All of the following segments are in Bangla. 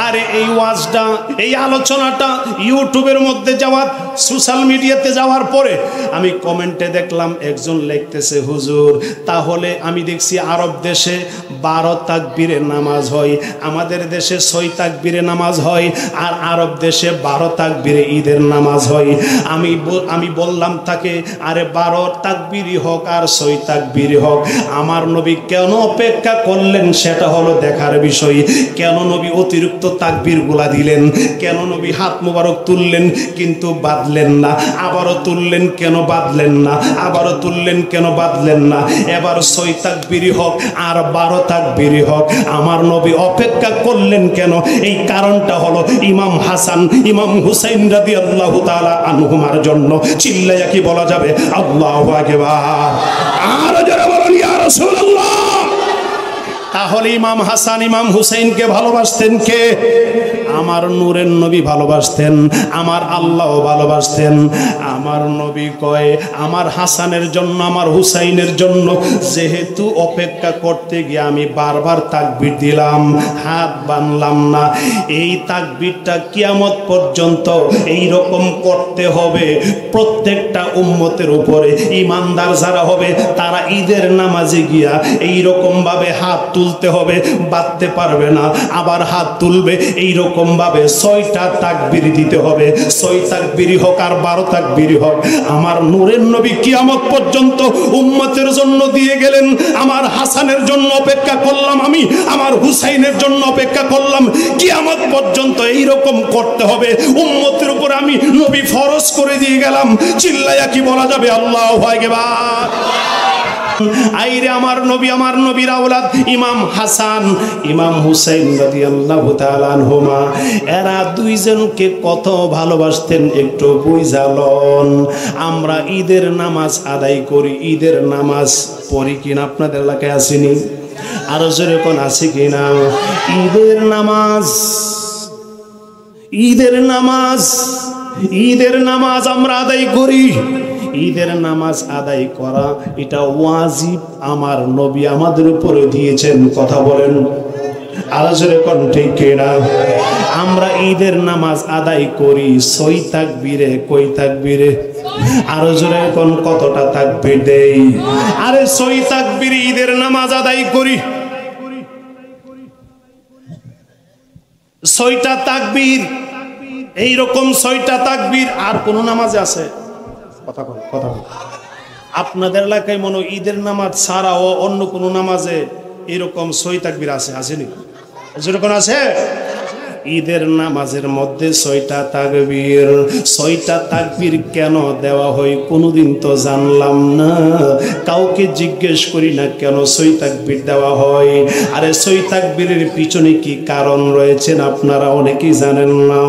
আরে এই ওয়াজটা, এই আলোচনাটা ইউটিউবের মধ্যে যাওয়ার, সোশ্যাল মিডিয়াতে যাওয়ার পরে আমি কমেন্টে দেখলাম একজন লিখতেছে, হুজুর তাহলে আমি দেখছি আরব দেশে 12 তাকবীরে নামাজ হয়, আমাদের দেশে 6 তাকবীরে নামাজ হয়, আর আরব দেশে 12 তাকবীরে ঈদের নামাজ হয়। আমি বললাম তাকে, আরে 12 তাকবীরই হোক আর 6 তাকবীরই হোক, আমার নবী কেন অপেক্ষা করলেন সেটা হলো দেখার বিষয়। কেন নবী অতিরিক্ত তাকবীরগুলা দিলেন, কেন নবী হাত মোবারক তুললেন কিন্তু বাঁধলেন না, আবারও তুললেন কেন বাঁধলেন না, আবারও তুললেন কেন বাঁধলেন না, এবার 6 তাকবীরই হোক আর 12 তাকবীরই হোক, আমার নবী অপেক্ষা করলেন কেন? এই কারণটা হলো ইমাম হাসান ইমাম হুসাইন রাদিয়াল্লাহু তাআলা আনহুমার জন্য। চিল্লাইয়া কি বলা যাবে আল্লাহু আকবার? আর যারা বলেন ইয়া রাসূলুল্লাহ। তাহলে ইমাম হাসান ইমাম হুসাইনকে ভালোবাসতেন কে? আমার নূরের নবী ভালোবাসতেন, আমার আল্লাহও ভালোবাসতেন। আমার নবী কয় আমার হাসানের জন্য আমার হুসাইনের জন্য যেহেতু অপেক্ষা করতে গিয়ে আমি বারবার তাকবীর দিলাম, হাত বানলাম না, এই তাকবীরটা কিয়ামত পর্যন্ত এই রকম করতে হবে প্রত্যেকটা উম্মতের উপরে। ইমানদার যারা হবে তারা ঈদের নামাজে গিয়া এই রকম ভাবে হাত তুলতে হবে, বাঁধতে পারবে না, আবার হাত তুলবে এই রকম ভাবে 6টা তাকবীর দিতে হবে, 6 তাকবীরই হোক আর 12 তাকবীরই হোক। আমার নূরের নবী কিয়ামত পর্যন্ত উম্মতের জন্য দিয়ে গেলেন। আমার হাসানের জন্য অপেক্ষা করলাম আমি, আমার হুসাইনের জন্য অপেক্ষা করলাম, কিয়ামত পর্যন্ত এই রকম করতে হবে উম্মতের উপর আমি নবী ফরজ করে দিয়ে গেলাম। চিল্লায়া কি বলা যাবে আল্লাহু আকবার? আইরে আমার নবী, আমার নবীর আওলাদ ইমাম হাসান ইমাম হুসাইন রাদিয়াল্লাহু তাআলা আনহুমা, এরা দুইজনকে কত ভালোবাসতেন একটু বুঝালন। আমরা ঈদের নামাজ আদায় করি, ঈদের নামাজ পড়ি কিনা আপনাদের এলাকায় আসেনি? আরো জোরে কোন আছে কিনা? ঈদের নামাজ, ঈদের নামাজ, ঈদের নামাজ আমরা আদায় করি। ঈদের নামাজ আদায় করা এটা ওয়াজিব, আমার নবী আমাদের উপরে দিয়েছেন। কথা বলেন আলোচনা কোন ঠিক কিনা? আমরা ঈদের নামাজ আদায় করি 6 তাকবীরে। কই তাকবীরে? আরো জোরে কোন কতটা তাকবীর দেই? আরে 6 তাকবীরে ঈদের নামাজ আদায় করি। 6টা তাকবীর, এইরকম 6টা তাকবীর আর কোন নামাজে আছে? কথা বল, কথা বল। আপনাদের এলাকায় মনে ঈদের নামাজ ছাড়াও অন্য কোন নামাজে এরকম 6 তাকবীর আছে? আসেনি? যেরকম আছে ঈদের নামাজের মধ্যে 6টা তাকবীর। 6টা তাকবীর কেন দেওয়া হয় কোনোদিন তো জানলাম না, কাউকে জিজ্ঞেস করি না কেন 6 তাকবীর দেওয়া হয়। আরে 6 তাকবীরের পিছনে কি কারণ রয়েছেন আপনারা অনেকেই জানেন না,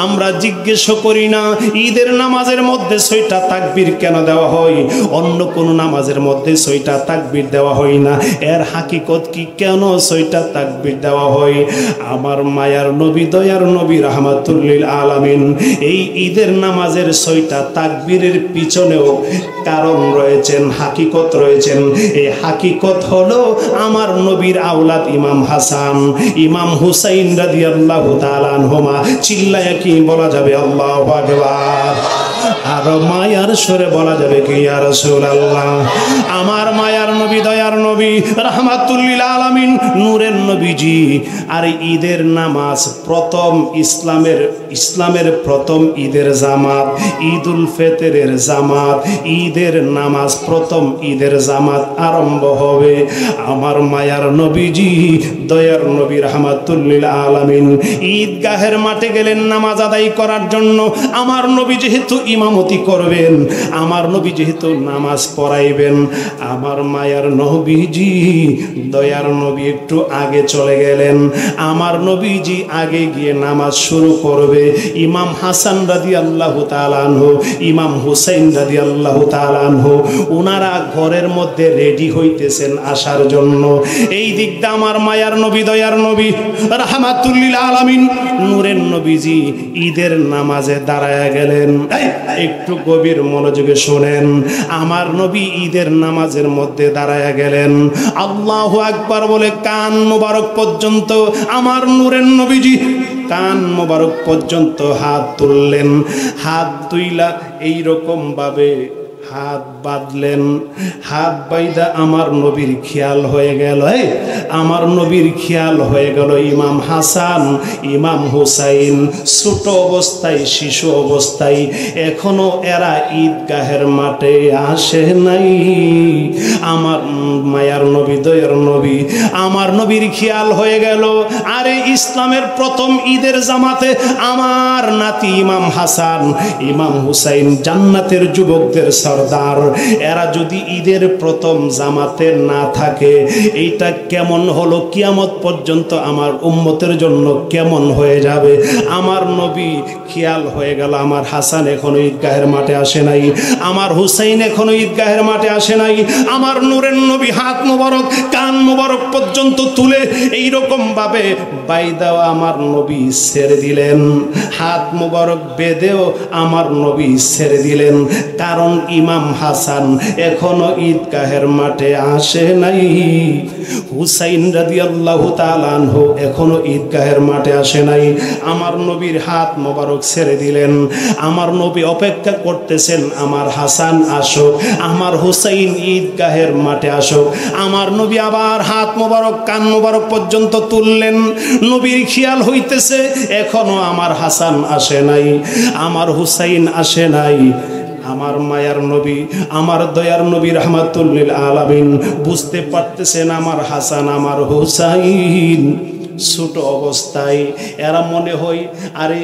আমরা জিজ্ঞেসও করি না। ঈদের নামাজের মধ্যে 6টা তাকবীর কেন দেওয়া হয়? অন্য কোন নামাজের মধ্যে 6টা তাকবীর দেওয়া হয় না। এর হাকিকত কি, কেন 6টা তাকবীর দেওয়া হয়? আমার মায়ার নবী দয়ার নবী রাহমাতুল লিল আলামিন এই ঈদের নামাজের 6টা তাকবীরের পিছনেও কারণ রয়েছেন, হাকিকত রয়েছেন। এই হাকিকত হলো আমার নবীর আওলাদ ইমাম হাসান ইমাম হুসাইন রাদিয়াল্লাহু তাআলা আনহুমা। চিল্লায়া কি বলা যাবে আল্লাহু আকবার? আর মায়ার সুরে বলা যাবে কি ইয়া রাসূলুল্লাহ? আমার মায়ার নবী দয়ার নবী রাহমাতুল লিল আলামিন নূরের নবীজি। আর ঈদের নামাজ প্রথম ইসলামের প্রথম ঈদের জামাত, ঈদুল ফিতরের জামাত, ঈদের নামাজ প্রথম ঈদের জামাত আরম্ভ হবে আমার মায়ার নবীজি দয়ার নবী রাহমাতুল লিল আলামিন ঈদগাহের মাঠে গেলেন নামাজ আদায় করার জন্য। আমার নবী যেহেতু ইমামতি করবেন, আমার নবী যেহেতু নামাজ পড়াইবেন, আমার মায়ার নবীজি দয়ার নবী একটু আগে চলে গেলেন। আমার নবীজি আগে গিয়ে নামাজ শুরু করবে। ইমাম হাসান রাদিয়াল্লাহু তাআলা আনহু, ইমাম হুসাইন রাদিয়াল্লাহু তাআলা আনহু ওনারা ঘরের মধ্যে রেডি হইতেছেন আসার জন্য। এই দিকটা আমার মায়ার নবী দয়ার নবী রাহমাতুল লিল আলামিন নূরের নবীজি ঈদের নামাজে দাঁড়ায়া গেলেন। একটু গভীর মনোযোগে শোনেন। আমার নবী ঈদের নামাজের মধ্যে দাঁড়ায়া গেলেন, আল্লাহু আকবার বলে কান মোবারক পর্যন্ত আমার নূরের নবীজি কান মোবারক পর্যন্ত হাত তুললেন। হাত তুইলা এইরকম ভাবে হাত বাঁধলেন। হাত বাইদা আমার নবীর খেয়াল হয়ে গেল, আমার নবীর খেয়াল হয়ে গেল ইমাম হাসান ইমাম হুসাইন ছোট অবস্থায়, শিশু অবস্থায়, এখনো এরা ঈদগাহের মাঠে আসে নাই। আমার মায়ার নবী, দয়ার নবী, আমার নবীর খেয়াল হয়ে গেল, আরে ইসলামের প্রথম ঈদের জামাতে আমার নাতি ইমাম হাসান ইমাম হুসাইন জান্নাতের যুবকদের সরদার, এরা যদি ঈদের প্রথম জামাতে না থাকে, এইটা কেমন হলো, কিয়ামত পর্যন্ত আমার উম্মতের জন্য কেমন হয়ে যাবে। আমার নবী খেয়াল হয়ে গেল আমার হাসান এখনো ঈদগাহের মাঠে আসে নাই, আমার হুসাইন এখনো ঈদগাহের মাঠে আসে নাই। আমার নূরের নবী হাত মোবারক কান মোবারক পর্যন্ত তুলে এইরকম ভাবে বাইদাও আমার নবী ছেড়ে দিলেন, হাত মোবারক বেঁধেও আমার নবী ছেড়ে দিলেন, কারণ ইমাম হাসান এখনো ঈদগাহের মাঠে আসে নাই। হুসাইন রাদিয়াল্লাহু তাআলা আনহু এখনো ঈদগাহের মাঠে আসে নাই। আমার নবীর হাত মোবারক ছেড়ে দিলেন, আমার নবী অপেক্ষা করতেছেন আমার হাসান আসুক, আমার হুসাইন ঈদগাহের মাঠে আসুক। আমার নবী আবার হাত মোবারক কান মোবারক পর্যন্ত তুললেন। নবীর খেয়াল হইতেছে এখনো আমার হাসান আসে নাই, আমার হুসাইন আসে নাই। আমার মায়ার নবী, আমার দয়ার নবী রাহমাতুল লিল আলামিন বুঝতে পারতেছেন আমার হাসান আমার হুসাইন ছোট অবস্থায়, এরা মনে হয় আরে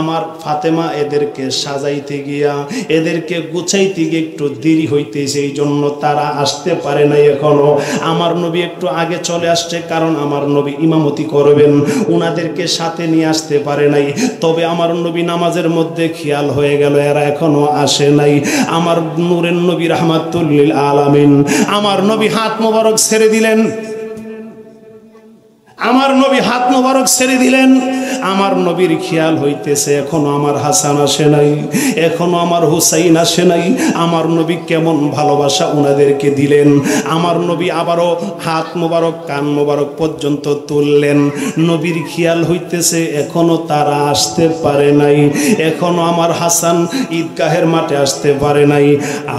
আমার ফাতেমা এদেরকে সাজাইতে গিয়া এদেরকে গুছাইতে গিয়ে একটু দেরি হইতেছে, এই জন্য তারা আসতে পারে নাই এখনো। আমার নবী একটু আগে চলে আসছে, কারণ আমার নবী ইমামতি করবেন, উনাদেরকে সাথে নিয়ে আসতে পারে নাই। তবে আমার নবী নামাজের মধ্যে খেয়াল হয়ে গেল এরা এখনো আসে নাই। আমার নূরের নবী রাহমাতুল লিল আলামিন আমার নবী হাত মোবারক ছেড়ে দিলেন, আমার নবী হাত মোবারক ছেড়ে দিলেন। আমার নবীর খেয়াল হইতেছে এখনো আমার হাসান আসে নাই, এখনো আমার হুসাইন আসে নাই। আমার নবী কেমন ভালোবাসা উনাদেরকে দিলেন। আমার নবী আবারও হাত মোবারক কান মোবারক পর্যন্ত তুললেন। নবীর খেয়াল হইতেছে এখনো তারা আসতে পারে নাই, এখনো আমার হাসান ঈদগাহের মাঠে আসতে পারে নাই,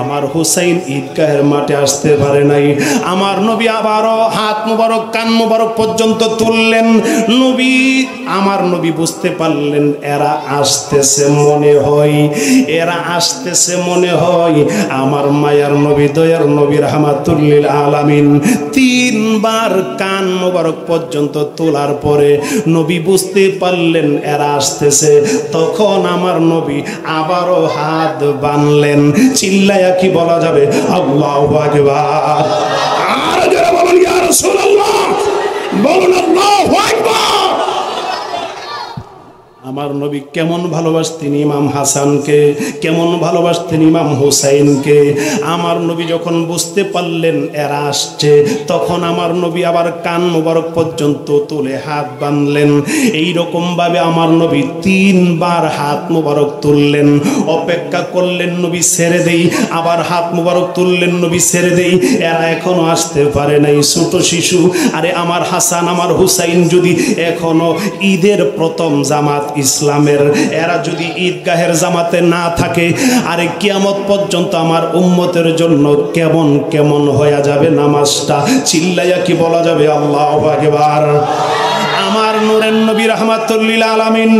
আমার হুসাইন ঈদগাহের মাঠে আসতে পারে নাই। আমার নবী আবারও হাত মোবারক কান মোবারক পর্যন্ত তুললেন। নবী আমার নবী বুঝতে পারলেন এরা আসতেছে মনে হয়, এরা আসতেছে মনে হয়। আমার মায়ার নবী দয়ার নবী রাহমাতুল লিল আলামিন তিনবার কান মোবারক পর্যন্ত তোলার পরে নবী বুঝতে পারলেন এরা আসতেছে। তখন আমার নবী আবারও হাত বাঁধলেন। চিল্লায়া কি বলা যাবে আল্লাহু আকবার? আর যারা বলেন ইয়া রাসূলুল্লাহ, বলুন আল্লাহু আকবার। আমার নবী কেমন ভালোবাসতেন ইমাম হাসানকে, কেমন ভালোবাসতেন ইমাম হুসাইনকে। আমার নবী যখন বুঝতে পারলেন এরা আসছে, তখন আমার নবী আবার কান মোবারক পর্যন্ত তুলে হাত বাঁধলেন। এইরকম ভাবে আমার নবী তিনবার হাত মোবারক তুললেন, অপেক্ষা করলেন নবী ছেড়ে দেই, আবার হাত মোবারক তুললেন নবী ছেড়ে দেই। এরা এখনো আসতে পারে নাই, ছোট শিশু। আরে আমার হাসান আমার হুসাইন যদি এখনো ঈদের প্রথম জামাত ইসলামের, এরা যদি ঈদগাহের জামাতে না থাকে, আরে কিয়ামত পর্যন্ত আমার উম্মতের জন্য কেমন কেমন হয়ে যাবে নামাজটা। চিল্লাইয়া কি বলা যাবে আল্লাহু আকবার? আমার নূরের নবী রাহমাতুল লিল আলামিন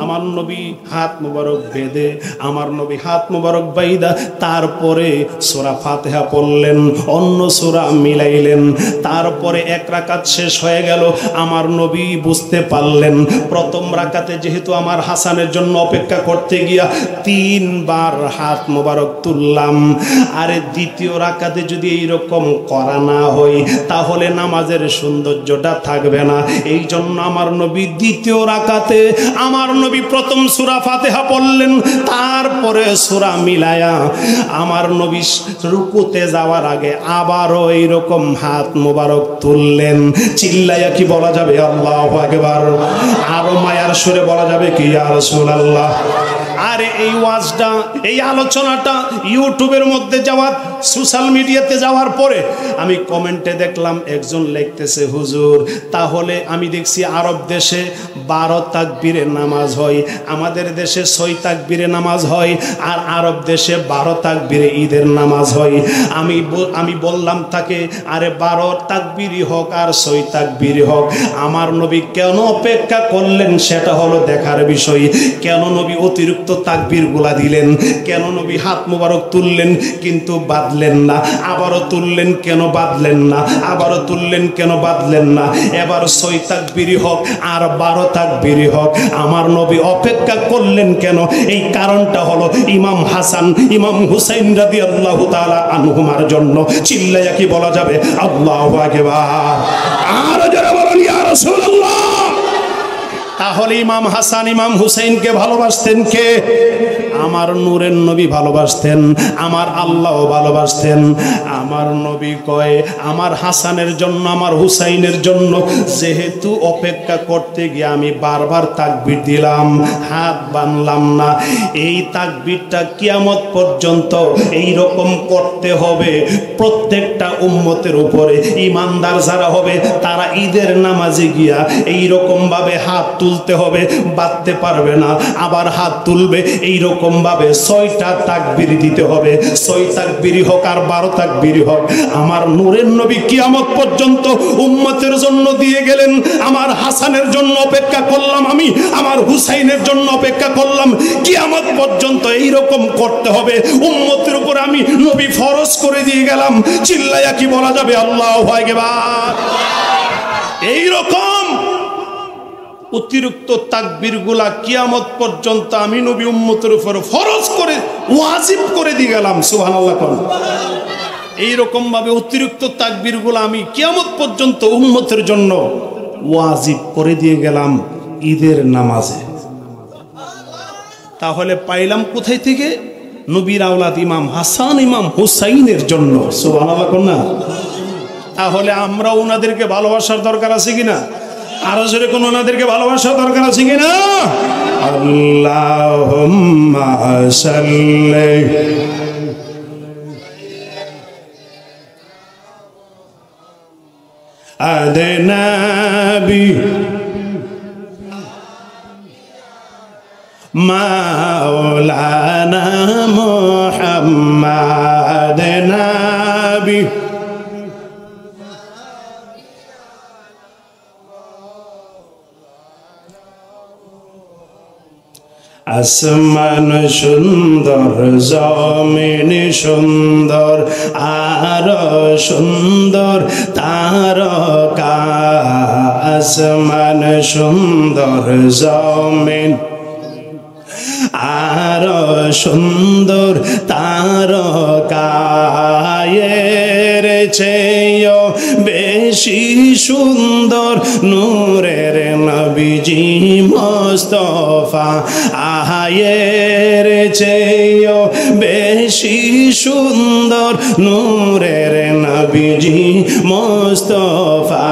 আমার নবী হাত মোবারক বেঁধে, আমার নবী হাত মোবারক বাইদা তারপরে সূরা ফাতিহা পড়লেন, অন্য সূরা মিলাইলেন। তারপরে এক রাকাত শেষ হয়ে গেল। আমার নবী বুঝতে পারলেন প্রথম রাকাতে যেহেতু আমার হাসানের জন্য অপেক্ষা করতে গিয়া তিনবার হাত মোবারক তুললাম, আরে দ্বিতীয় রাকাতে যদি এইরকম করা না হয় তাহলে নামাজের সৌন্দর্যটা থাকবে না। এই জন্য আমার নবী দ্বিতীয় রাকাতে আমার নবী প্রথম সূরা ফাতিহা পড়লেন, তারপরে সূরা মিলায়া আমার নবী রুকুতে যাওয়ার আগে আবারও এইরকম হাত মোবারক তুললেন। চিল্লাইয়া কি বলা যাবে আল্লাহু আকবার? আরো মায়ার সুরে বলা যাবে কি ইয়া রাসূলুল্লাহ? আরে এই ওয়াজটা, এই আলোচনাটা ইউটিউবের মধ্যে যাওয়ার, সোশ্যাল মিডিয়াতে যাওয়ার পরে আমি কমেন্টে দেখলাম একজন লিখতেছে, হুজুর তাহলে আমি দেখছি আরব দেশে 12 তাকবীরের নামাজ হয়, আমাদের দেশে 6 তাকবীরে নামাজ হয়, আর আরব দেশে 12 তাকবীরে ঈদের নামাজ হয়। আমি বললাম তাকে, আরে 12 তাকবীরই হোক আর 6 তাকবীরই হোক, আমার নবী কেন অপেক্ষা করলেন সেটা হলো দেখার বিষয়। কেন নবী অতিরিক্ত তাকবীরগুলা দিলেন? কেন নবী হাত মোবারক তুললেন কিন্তু বাঁধলেন না, আবারও তুললেন কেন বাঁধলেন না, আবারও তুললেন কেন বাঁধলেন না? এবার 6 তাকবীরই হোক আর 12 তাকবীরই হোক, আমার নবী অপেক্ষা করলেন কেন? এই কারণটা হলো ইমাম হাসান, ইমাম হুসাইন রাদিয়াল্লাহু তাআলা আনহুমার জন্য। চিল্লাইয়া কি বলা যাবে আল্লাহু আকবার? আর যারা বলেন ইয়া রাসূলুল্লাহ। তাহলে ইমাম হাসান ইমাম হুসাইনকে ভালোবাসতেন কে? আমার নূরের নবী ভালোবাসতেন, আমার আল্লাহও ভালোবাসতেন। আমার নবী কয় আমার হাসানের জন্য, আমার হুসাইনের জন্য যেহেতু অপেক্ষা করতে গিয়ে আমি বারবার তাকবীর দিলাম, হাত বানলাম না, এই তাকবীরটা কিয়ামত পর্যন্ত এই রকম করতে হবে প্রত্যেকটা উম্মতের উপরে। ইমানদার যারা হবে তারা ঈদের নামাজে গিয়া এই রকম ভাবে হাত তুলতে হবে, বাঁধতে পারবে না, আবার হাত তুলবে এই রকম ভাবে 6টা তাকবীর দিতে হবে। 6 তাকবীরই হোক আর 12 তাকবীরই হোক, আমার নূরের নবী কিয়ামত পর্যন্ত উম্মতের জন্য দিয়ে গেলেন। আমার হাসানের জন্য অপেক্ষা করলাম আমি, আমার হুসাইনের জন্য অপেক্ষা করলাম, কিয়ামত পর্যন্ত এই রকম করতে হবে উম্মতের উপর আমি নবী ফরজ করে দিয়ে গেলাম। চিল্লাইয়া কি বলা যাবে আল্লাহু আকবার? এই রকম অতিরিক্ত তাকবীরগুলা কিয়ামত পর্যন্ত আমি নবী উম্মতের উপর ফরজ করে, ওয়াজিব করে দিয়ে গেলাম। সুবহানাল্লাহ। এই রকম ভাবে অতিরিক্ত তাকবীরগুলা আমি কিয়ামত পর্যন্ত উম্মতের জন্য ওয়াজিব করে দিয়ে গেলাম ঈদের নামাজে। তাহলে পাইলাম কোথায় থেকে? নবীর আওলাদ ইমাম হাসান ইমাম হুসাইনের জন্য। সুবহানাল্লাহ না? তাহলে আমরা ওনাদেরকে ভালোবাসার দরকার আছে কিনা? আরো জোরে কোন ওনাদেরকে ভালোবাসার দরকার আছে কিনা? আল্লাহুম্মা সাল্লি আদনাবি মাওলানা মুহাম্মাদ নাবি আসমান সুন্দর, জমিন সুন্দর, আর সুন্দর তারকা। আসমান সুন্দর, জমিন আর সুন্দর তারকা। এর চেয়েও বেশি সুন্দর নূরের নবীজি মুস্তাফা। আয়ের চেয়েও বেশি সুন্দর নূরের নবীজি মুস্তাফা।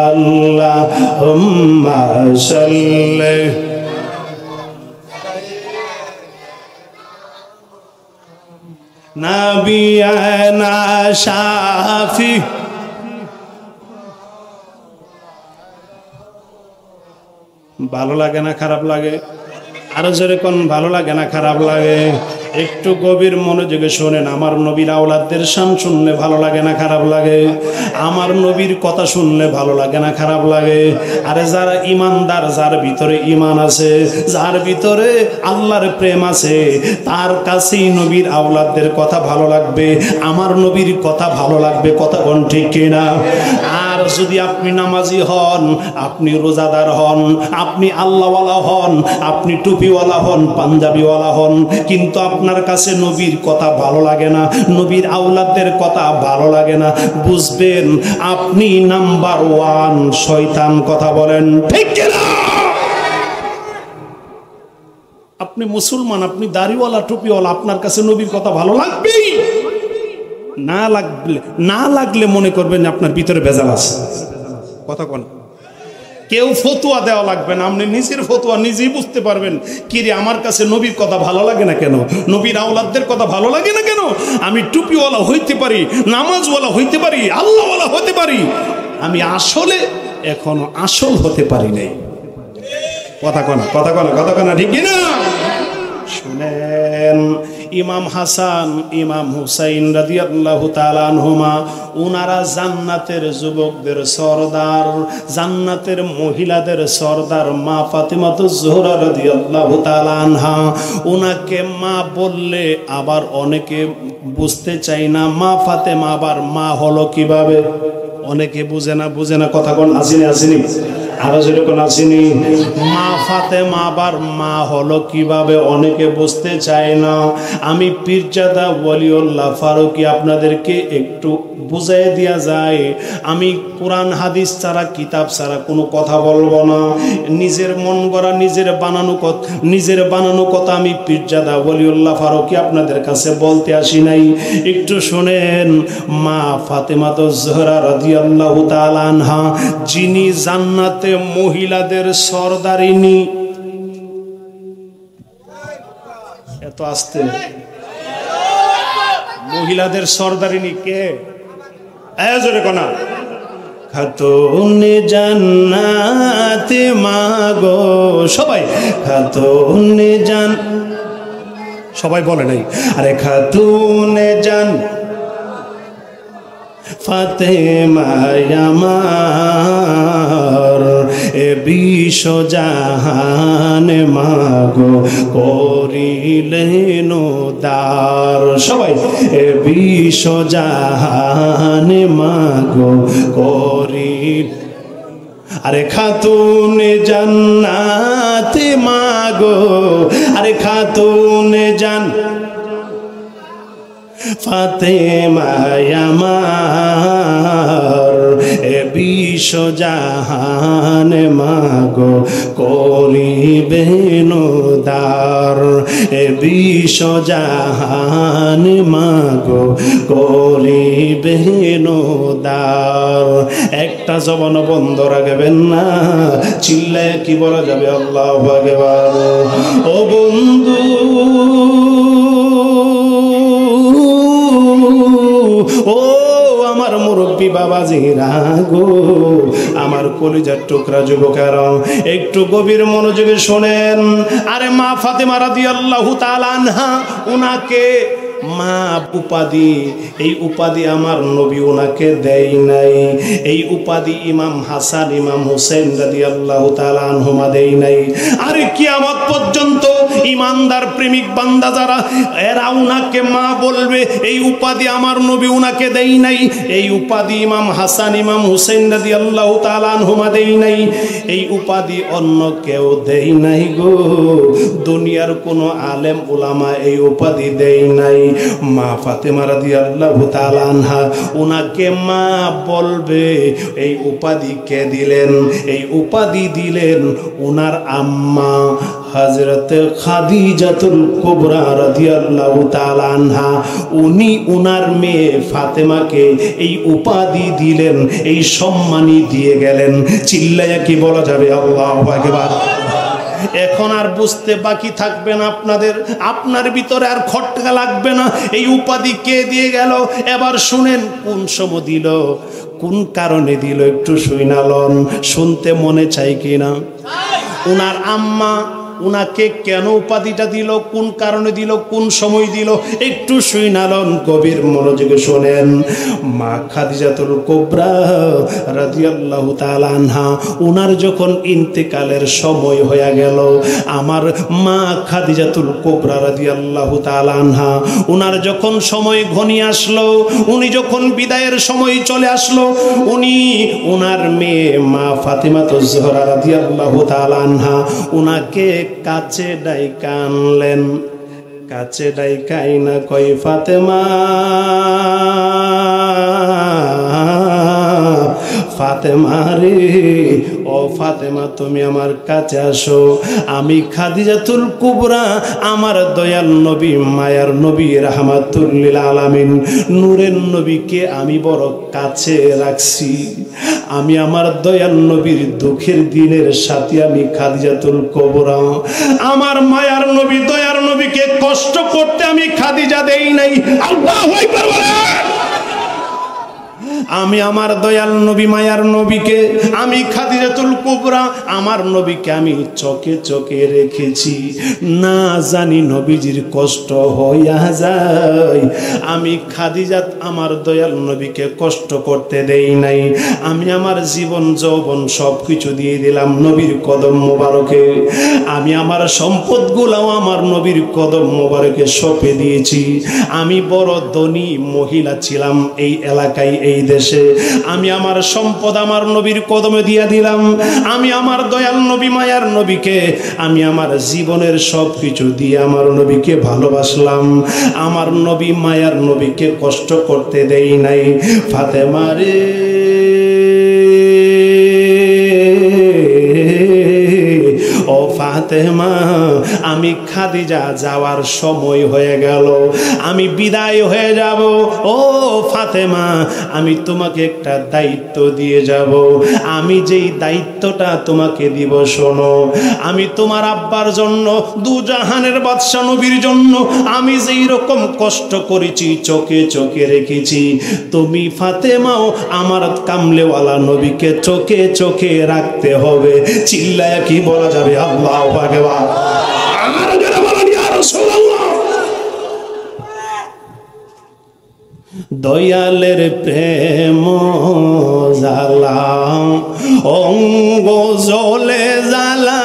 আল্লাহুম্মা সাল্লি নাবিয়ানা শাফি। ভালো লাগে না খারাপ লাগে? আরো জোরে কোন ভালো লাগে না খারাপ লাগে? একটু গভীর মনোযোগে শোনেন। আমার নবীর আওলাদদের শান শুনলে ভালো লাগে না খারাপ লাগে? আমার নবীর কথা শুনলে ভালো লাগে না খারাপ লাগে? আরে যারা ইমানদার, যার ভিতরে ইমান আছে, যার ভিতরে আল্লাহর প্রেম আছে, তার কাছেই নবীর আওলাদদের কথা ভালো লাগবে, আমার নবীর কথা ভালো লাগবে। কথা কোন ঠিক কিনা? আর যদি আপনি নামাজি হন, আপনি রোজাদার হন, আপনি আল্লাহওয়ালা হন, আপনি টুপিওয়ালা হন, পাঞ্জাবিওয়ালা হন, কিন্তু আপনার কাছে নবীর কথা ভালো লাগে না, নবীর আওলাদদের কথা ভালো লাগে না, বুঝবেন আপনি নাম্বার 1 শয়তান। কথা বলেন ঠিক কিনা? আপনি মুসলমান, আপনি দাড়িওয়ালা টুপিওয়ালা, আপনার কাছে নবীর কথা ভালো লাগবেই। না লাগলে মনে করবেন আপনার ভিতরে ভেজাল আছে। কথা কোন? কেউ ফতুয়া দেওয়া লাগবে না, আপনি নিজের ফতুয়া নিজেই বুঝতে পারবেন। কি রে, আমার কাছে নবীর কথা ভালো লাগে না কেন, নবীর আওলাদদের কথা ভালো লাগে না কেন? আমি টুপিওয়ালা হইতে পারি, নামাজওয়ালা হইতে পারি, আল্লাহওয়ালা হতে পারি, আমি আসলে এখনো আসল হতে পারি নাই। কথা কনা, কথা কনা, কথা কনা, ঠিক না? শুনেন, ইমাম হাসান, ইমাম হুসাইন রাদিয়াল্লাহু তাআলা আনহুমা, উনারা জান্নাতের যুবকদের সরদার, জান্নাতের মহিলাদের সরদার মা ফাতিমাতুজ জোহরা রাদিয়াল্লাহু তাআলা আনহা। উনাকে মা বললে আবার অনেকে বুঝতে চায় না মা ফাতেমা আবার মা হলো কিভাবে, অনেকে বুঝে না, কথা কোন আসেনি আরো যেরকম আসেনি, মা ফাতেমা আবার মা হলো কিভাবে অনেকে বুঝতে চায় না। আমি পীরজাদা ওয়ালিউল্লাহ ফারুকী আপনাদেরকে একটু বুঝাই দেয়া যায়। আমি কোরআন হাদিস ছাড়া, কিতাব ছাড়া কোনো কথা বলবো না। নিজের মন গড়া, নিজের বানানো কথা আমি পীরজাদা ওয়ালিউল্লাহ ফারুকী আপনাদের কাছে বলতে আসি নাই। একটু শুনেন, মা ফাতেমাতুজ জোহরা রাদিয়াল্লাহু তাআলা আনহা, যিনি জান্নাতে মহিলাদের সরদারিনী, এত আসতে মহিলাদের সরদারিনী কে? জোরে কোনা, খাতুনে জান্নাতে মাগো, সবাই খাতুনে জান, সবাই বলে নাই, আরে খাতুনে জান ফাতেমা আমার, এ বিশ্ব জাহান মাগো করিলেন উদ্ধার, সবাই এ বিশ্ব জাহান মাগো করিল, আরে খাতুনে জান্নাতে মাগো, আরে খাতুনে জান ফাতেমা আমার, এ বিশ্ব জাহান মাগো করিবেন উদ্ধার, এ বিশ্ব জাহান মাগো করিবেন উদ্ধার। একটা জবান বন্ধ রাখবেন না, চিল্লায় কি বলা যাবে আল্লাহু আকবার। ও বন্ধু, ও আমার মুরব্বী বাবাজিরা গো, আমার কলিজার টুকরা যুবকেরা, একটু গভীর মনোযোগে শোনেন। আরে মা ফাতেমা রাদিয়াল্লাহু তাআলা আনহা, উনাকে মা উপাধি, এই উপাধি আমার নবী ওনাকে দেয় নাই। এই উপাধি ইমাম হাসান, ইমাম হুসাইন রাদিয়াল্লাহু তাআলা আনহুমা দেয় নাই। আর কিয়ামত পর্যন্ত ইমানদার প্রেমিক বান্দা যারা, এরা উনাকে মা বলবে, এই উপাধি আমার নবী উনাকে দেয় নাই। এই উপাধি ইমাম হাসান, ইমাম হুসাইন রাদিয়াল্লাহু তাআলা আনহুমা দেয় নাই। এই উপাধি অন্য কেউ দেয় নাই গো, দুনিয়ার কোনো আলেম উলামা এই উপাধি দেয় নাই। মা ফাতেমা রাদিয়াল্লাহু তাআলা আনহা উনাকে মা বলবে। এই উপাধি কে দিলেন? এই উপাধি দিলেন উনার আম্মা হযরত খাদিজাতুল কুবরা রাদিয়াল্লাহু তাআলা আনহা। উনি উনার মেয়ে ফাতেমাকে এই উপাধি দিলেন, এই সম্মানই দিয়ে গেলেন। চিল্লায়া কি বলা যাবে আল্লাহু আকবার? এখন আর বুঝতে বাকি থাকবে না আপনাদের, আপনার ভিতরে আর খটকা লাগবে না। এই উপাধি কে দিয়ে গেল? এবার শুনেন, কোন সময় দিল, কোন কারণে দিল, একটু শুনালন। শুনতে মনে চাই কিনা? উনার আম্মা উনাকে কেন উপাধিটা দিল, কোন কারণে দিল, কোন সময় দিল, একটু শুনালন, গভীর মনোযোগে শোনেন। মা খাদিজাতুল কুবরা রাদিয়াল্লাহু তাআলা আনহা, উনার যখন ইন্তেকালের সময় হয়ে গেল, আমার মা খাদিজাতুল কুবরা রাদিয়াল্লাহু তাআলা আনহা, উনার যখন সময় ঘনিয়ে আসলো, উনি যখন বিদায়ের সময় চলে আসলো, উনি উনার মেয়ে মা ফাতিমাতুজ জোহরা রাদিয়াল্লাহু তাআলা আনহা উনাকে কাছে ডাইকা আনলেন। কাছে ডাইকাই না কই, ফাতেমা, ফাতেমা রে, ও ফাতেমা তুমি আমার কাছে আসো। আমি খাদিজাতুল কুবরা আমার দয়াল নবী মায়ার নবী রাহমাতুল লিল আলামিন নূরের নবীকে আমি বড় কাছে রাখছি। আমি আমার দয়াল নবীর দুঃখের দিনের সাথে আমি খাদিজাতুল কুবরা আমার মায়ার নবী দয়ার নবীকে কষ্ট করতে আমি খাদিজা দেই নাই। আল্লাহু আকবার বলেন। আমি আমার দয়াল নবী মায়ার নবীকে আমি খাদিজাতুল কুবরা আমার নবীকে আমি চোখে চোখে রেখেছি। না জানি নবীজির কষ্ট হইয়া যায়, আমি খাদিজাত আমার দয়াল নবীকে কষ্ট করতে দেই নাই। আমি আমার জীবন যৌবন সব কিছু দিয়ে দিলাম নবীর কদম মোবারকে। আমি আমার সম্পদগুলাও আমার নবীর কদম মোবারকে সঁপে দিয়েছি। আমি বড় ধনী মহিলা ছিলাম এই এলাকায় এই দেশে। আমি আমার সম্পদ আমার নবীর কদমে দিয়ে দিলাম। আমি আমার দয়াল নবী মায়ার নবীকে আমি আমার জীবনের সব কিছু দিয়ে আমার নবীকে ভালোবাসলাম। আমার নবী মায়ার নবীকে কষ্ট করতে দেই নাই। ফাতেমা রে ও ফাতেমা আমি খাদিজা যাওয়ার সময় হয়ে গেল, আমি বিদায় হয়ে যাব। ও ফাতেমা আমি তোমাকে একটা দায়িত্ব দিয়ে যাব। আমি যেই দায়িত্বটা তোমাকে দিব শোনো। আমি তোমার আব্বার জন্য দুজাহানের বাদশা নবীর জন্য আমি যেই রকম কষ্ট করেছি চোখে চোখে রেখেছি, তুমি ফাতেমাও আমার কামলেওয়ালা নবীকে চোখে চোখে রাখতে হবে। চিল্লায় কি বলা যাবে? আল্লাহু আকবার। আমার যারা বলেন ইয়া রাসূলুল্লাহ। দয়ালের প্রেম জ্বালা অঙ্গ জ্বলে জ্বালা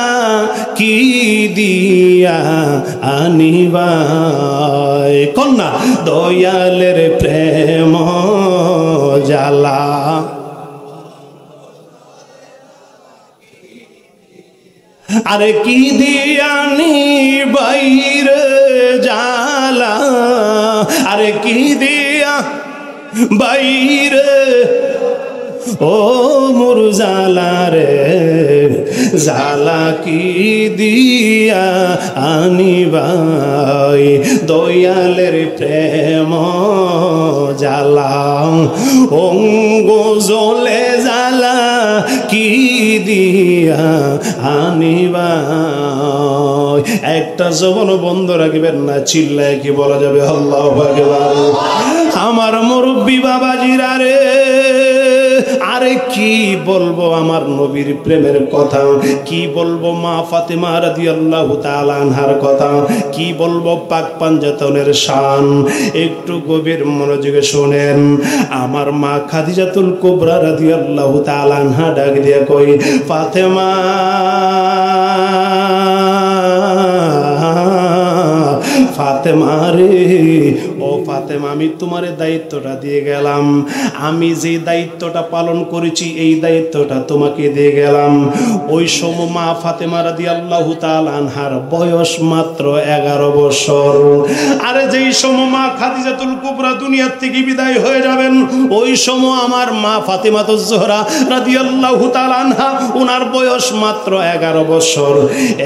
কি দিয়া আনিবাই কন্যা। দয়ালের প্রেম জ্বালা আরে কি দিয়ানি বাইরে জ্বালা, আরে কি দিয়া বাইরে ও মোর জ্বালা রে জ্বালা কি দিয়া আনিবাই। দয়ালের প্রেম জ্বালা অঙ্গ জ্বলে জ্বালা কি দিয়া আনিবাই। একটা জবান বন্ধ রাখবেন না, চিল্লায় কি বলা যাবে? আল্লাহু আকবার। আমার মুরব্বি বাবাজিরা রে, আরে কি বলবো আমার নবীর প্রেমের কথা, কি বলবো মা ফাতেমা রাদিয়াল্লাহু তাআলা আনহার কথা, কি বলবো পাক পাঞ্জাতনের শান। একটু গভীর মনোযোগে শোনেন। আমার মা খাদিজাতুল কুবরা রাদিয়াল্লাহু তাআলা আনহা ডাক দিয়া কই, ফাতেমা ফাতেমা রে ও ফাতেমা আমি তোমার দায়িত্বটা দিয়ে গেলাম। আমি যে দায়িত্বটা পালন করেছি এই দায়িত্বটা তোমাকে দিয়ে গেলাম। ওই সময় মা ফাতেমা রাদিয়াল্লাহু তাআলা আনহার বয়স মাত্র 11 বছর। আরে যেই সময় মা খাদিজাতুল কুবরা দুনিয়ার থেকে বিদায় হয়ে যাবেন ওই সময় আমার মা ফাতেমাতুজ জোহরা রাদিয়াল্লাহু তাআলা আনহা ওনার বয়স মাত্র 11 বছর।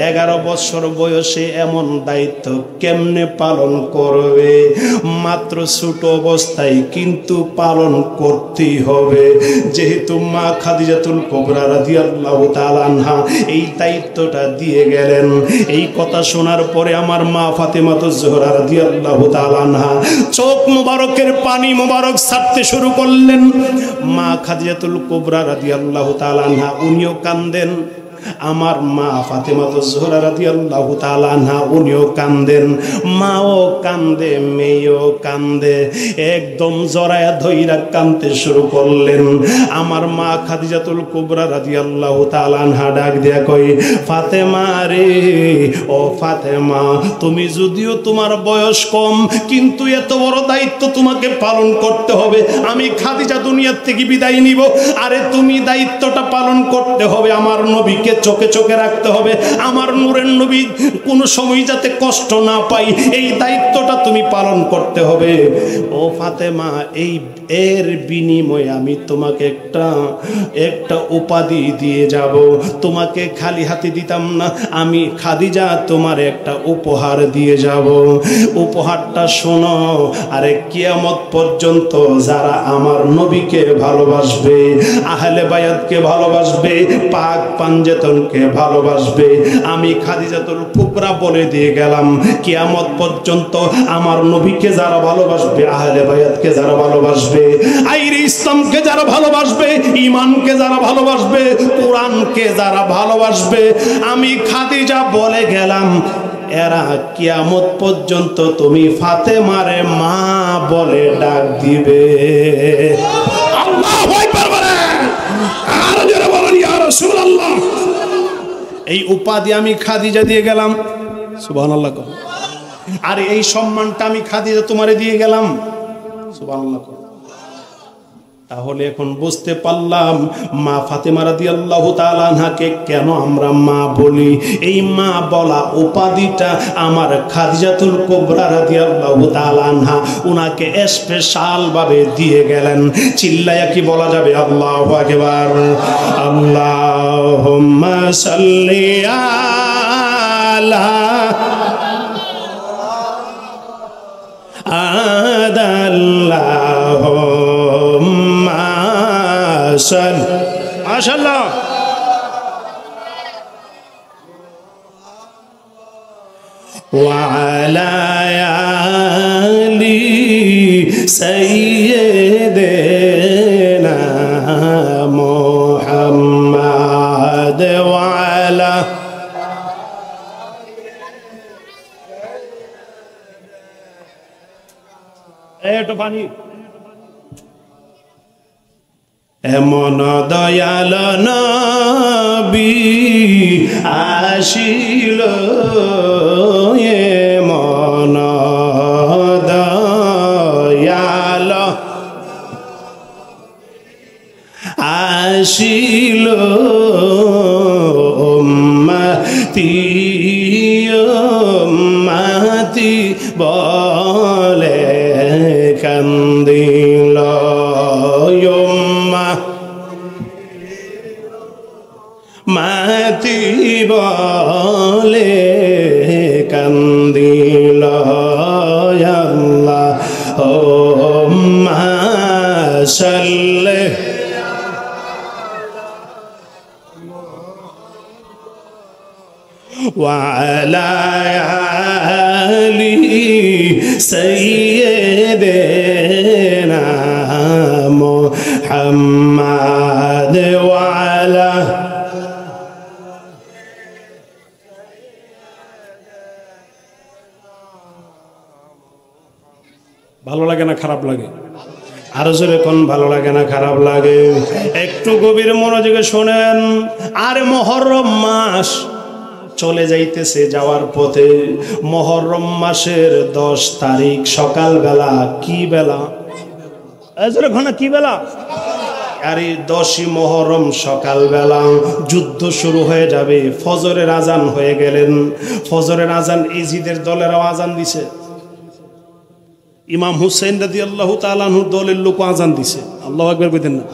11 বছর বয়সে এমন দায়িত্ব কেমনে পালন করবে? মাত্র ছোট অবস্থায় কিন্তু পালন করতেই হবে। যেহেতু মা খাদিজাতুল কুবরা রাদিয়াল্লাহু তাআলা আনহা এই দায়িত্বটা দিয়ে গেলেন, এই কথা শোনার পরে আমার মা ফাতেমাতুজ জোহরা রাদিয়াল্লাহু তাআলা আনহা চোখ মোবারকের পানি মোবারক ছাড়তে শুরু করলেন। মা খাদিজাতুল কুবরা রাদিয়াল্লাহু তাআলা আনহা উনিও কান্দেন। আমার মা ফাতেমাতুজ জোহরা রাদিয়াল্লাহু তাআলা আনহা উনিও কান্দেন। মাও কান্দে, মেয়েও কান্দে, একদম জড়ায়া ধইরা কান্দতে শুরু করলেন। আমার মা খাদিজাতুল কুবরা রাদিয়াল্লাহু তাআলা আনহা ডাক দিয়া কই, ফাতেমা রে ও ফাতেমা তুমি যদিও তোমার বয়স কম কিন্তু এত বড় দায়িত্ব তোমাকে পালন করতে হবে। আমি খাদিজা দুনিয়ার থেকে বিদায় নিব, আরে তুমি দায়িত্বটা পালন করতে হবে আমার নবীকে চোখে চোখে রাখতে হবে, আমার নূরের নবী কোনো সময় যাতে কষ্ট না পাই, এই দায়িত্বটা তুমি পালন করতে হবে। ও ফাতেমা, এই এর বিনিময়ে আমি তোমাকে একটা উপাধি দিয়ে যাব। তোমাকে খালি হাতে দিতাম না, আমি খাদিজা তোমার একটা উপহার দিয়ে যাব। উপহারটা শোনো, আরে কিয়ামত পর্যন্ত যারা আমার নবীকে ভালোবাসবে, আহলে বায়াতকে ভালোবাসবে, পাক পাঞ্জেতনকে ভালোবাসবে, আমি খাদিজাতুল কুবরা বলে দিয়ে গেলাম, কিয়ামত পর্যন্ত আমার নবীকে যারা ভালোবাসবে, আহলে বায়াতকে যারা ভালোবাসবে, আইরে ইসলামকে যারা ভালোবাসবে, ঈমানকে যারা ভালোবাসবে, কোরআনকে যারা ভালোবাসবে, আমি খাদিজা বলে গেলাম, এরা কিয়ামত পর্যন্ত তুমি ফাতেমারে মা বলে ডাক দিবে। আল্লাহু আকবার বলেন, আর যারা বলেন ইয়া রাসূলুল্লাহ। এই উপাধি আমি খাদিজা দিয়ে গেলাম, সুবহানাল্লাহ। আর এই সম্মানটা আমি খাদিজা তোমারে দিয়ে গেলাম, সুবহানাল্লাহ। তাহলে এখন বুঝতে পারলাম মা ফাতেমা রাদিয়াল্লাহু তাআলা আনহাকে কেন আমরা মা বলি। এই মা বলা উপাধিটা আমার খাদিজাতুল কুবরা রাদিয়াল্লাহু তাআলা আনহা উনাকে স্পেশাল ভাবে দিয়ে গেলেন। চিল্লায়া কি বলা যাবে আল্লাহু আকবার? আল্লাহুম্মা সাল্লি আলা আদাল্লাহুম্মা সাল, মাশাআল্লাহ। ওয়া আলা আলি সাইয়্যিদিনা মুহাম্মাদ ওয়া আলা এটো পানি। এমন দয়াল নবী আসিল, এমন দয়াল আসিল, উম্মতি উম্মতি বলে কান্দিল, মাতি বলে কান্দিল, আল্লাহুম্মা সাল্লি ওয়া আলা আলি সাইয়্যিদিনা মুহাম্মাদ ওয়া আলা। ভালো লাগে না খারাপ লাগে? আরো জোরে কোন ভালো লাগে না খারাপ লাগে? একটু গভীর মনোযোগে শোনেন। আর মুহররম মাস চলে যাইতেছে, যাওয়ার পথে মুহররম মাসের 10 তারিখ সকালবেলা, কি বেলা? জোরে ঘনা কি বেলা? আরে 10ই মুহররম সকালবেলা যুদ্ধ শুরু হয়ে যাবে। ফজরের আজান হয়ে গেলেন, ফজরের আজান ইজিদের দলেরাও আজান দিছে, ইমাম হুসাইন রাদিয়াল্লাহু তাআলা আনহুর দলের লোক আজান দিছে। আল্লাহু আকবার কইতেন না?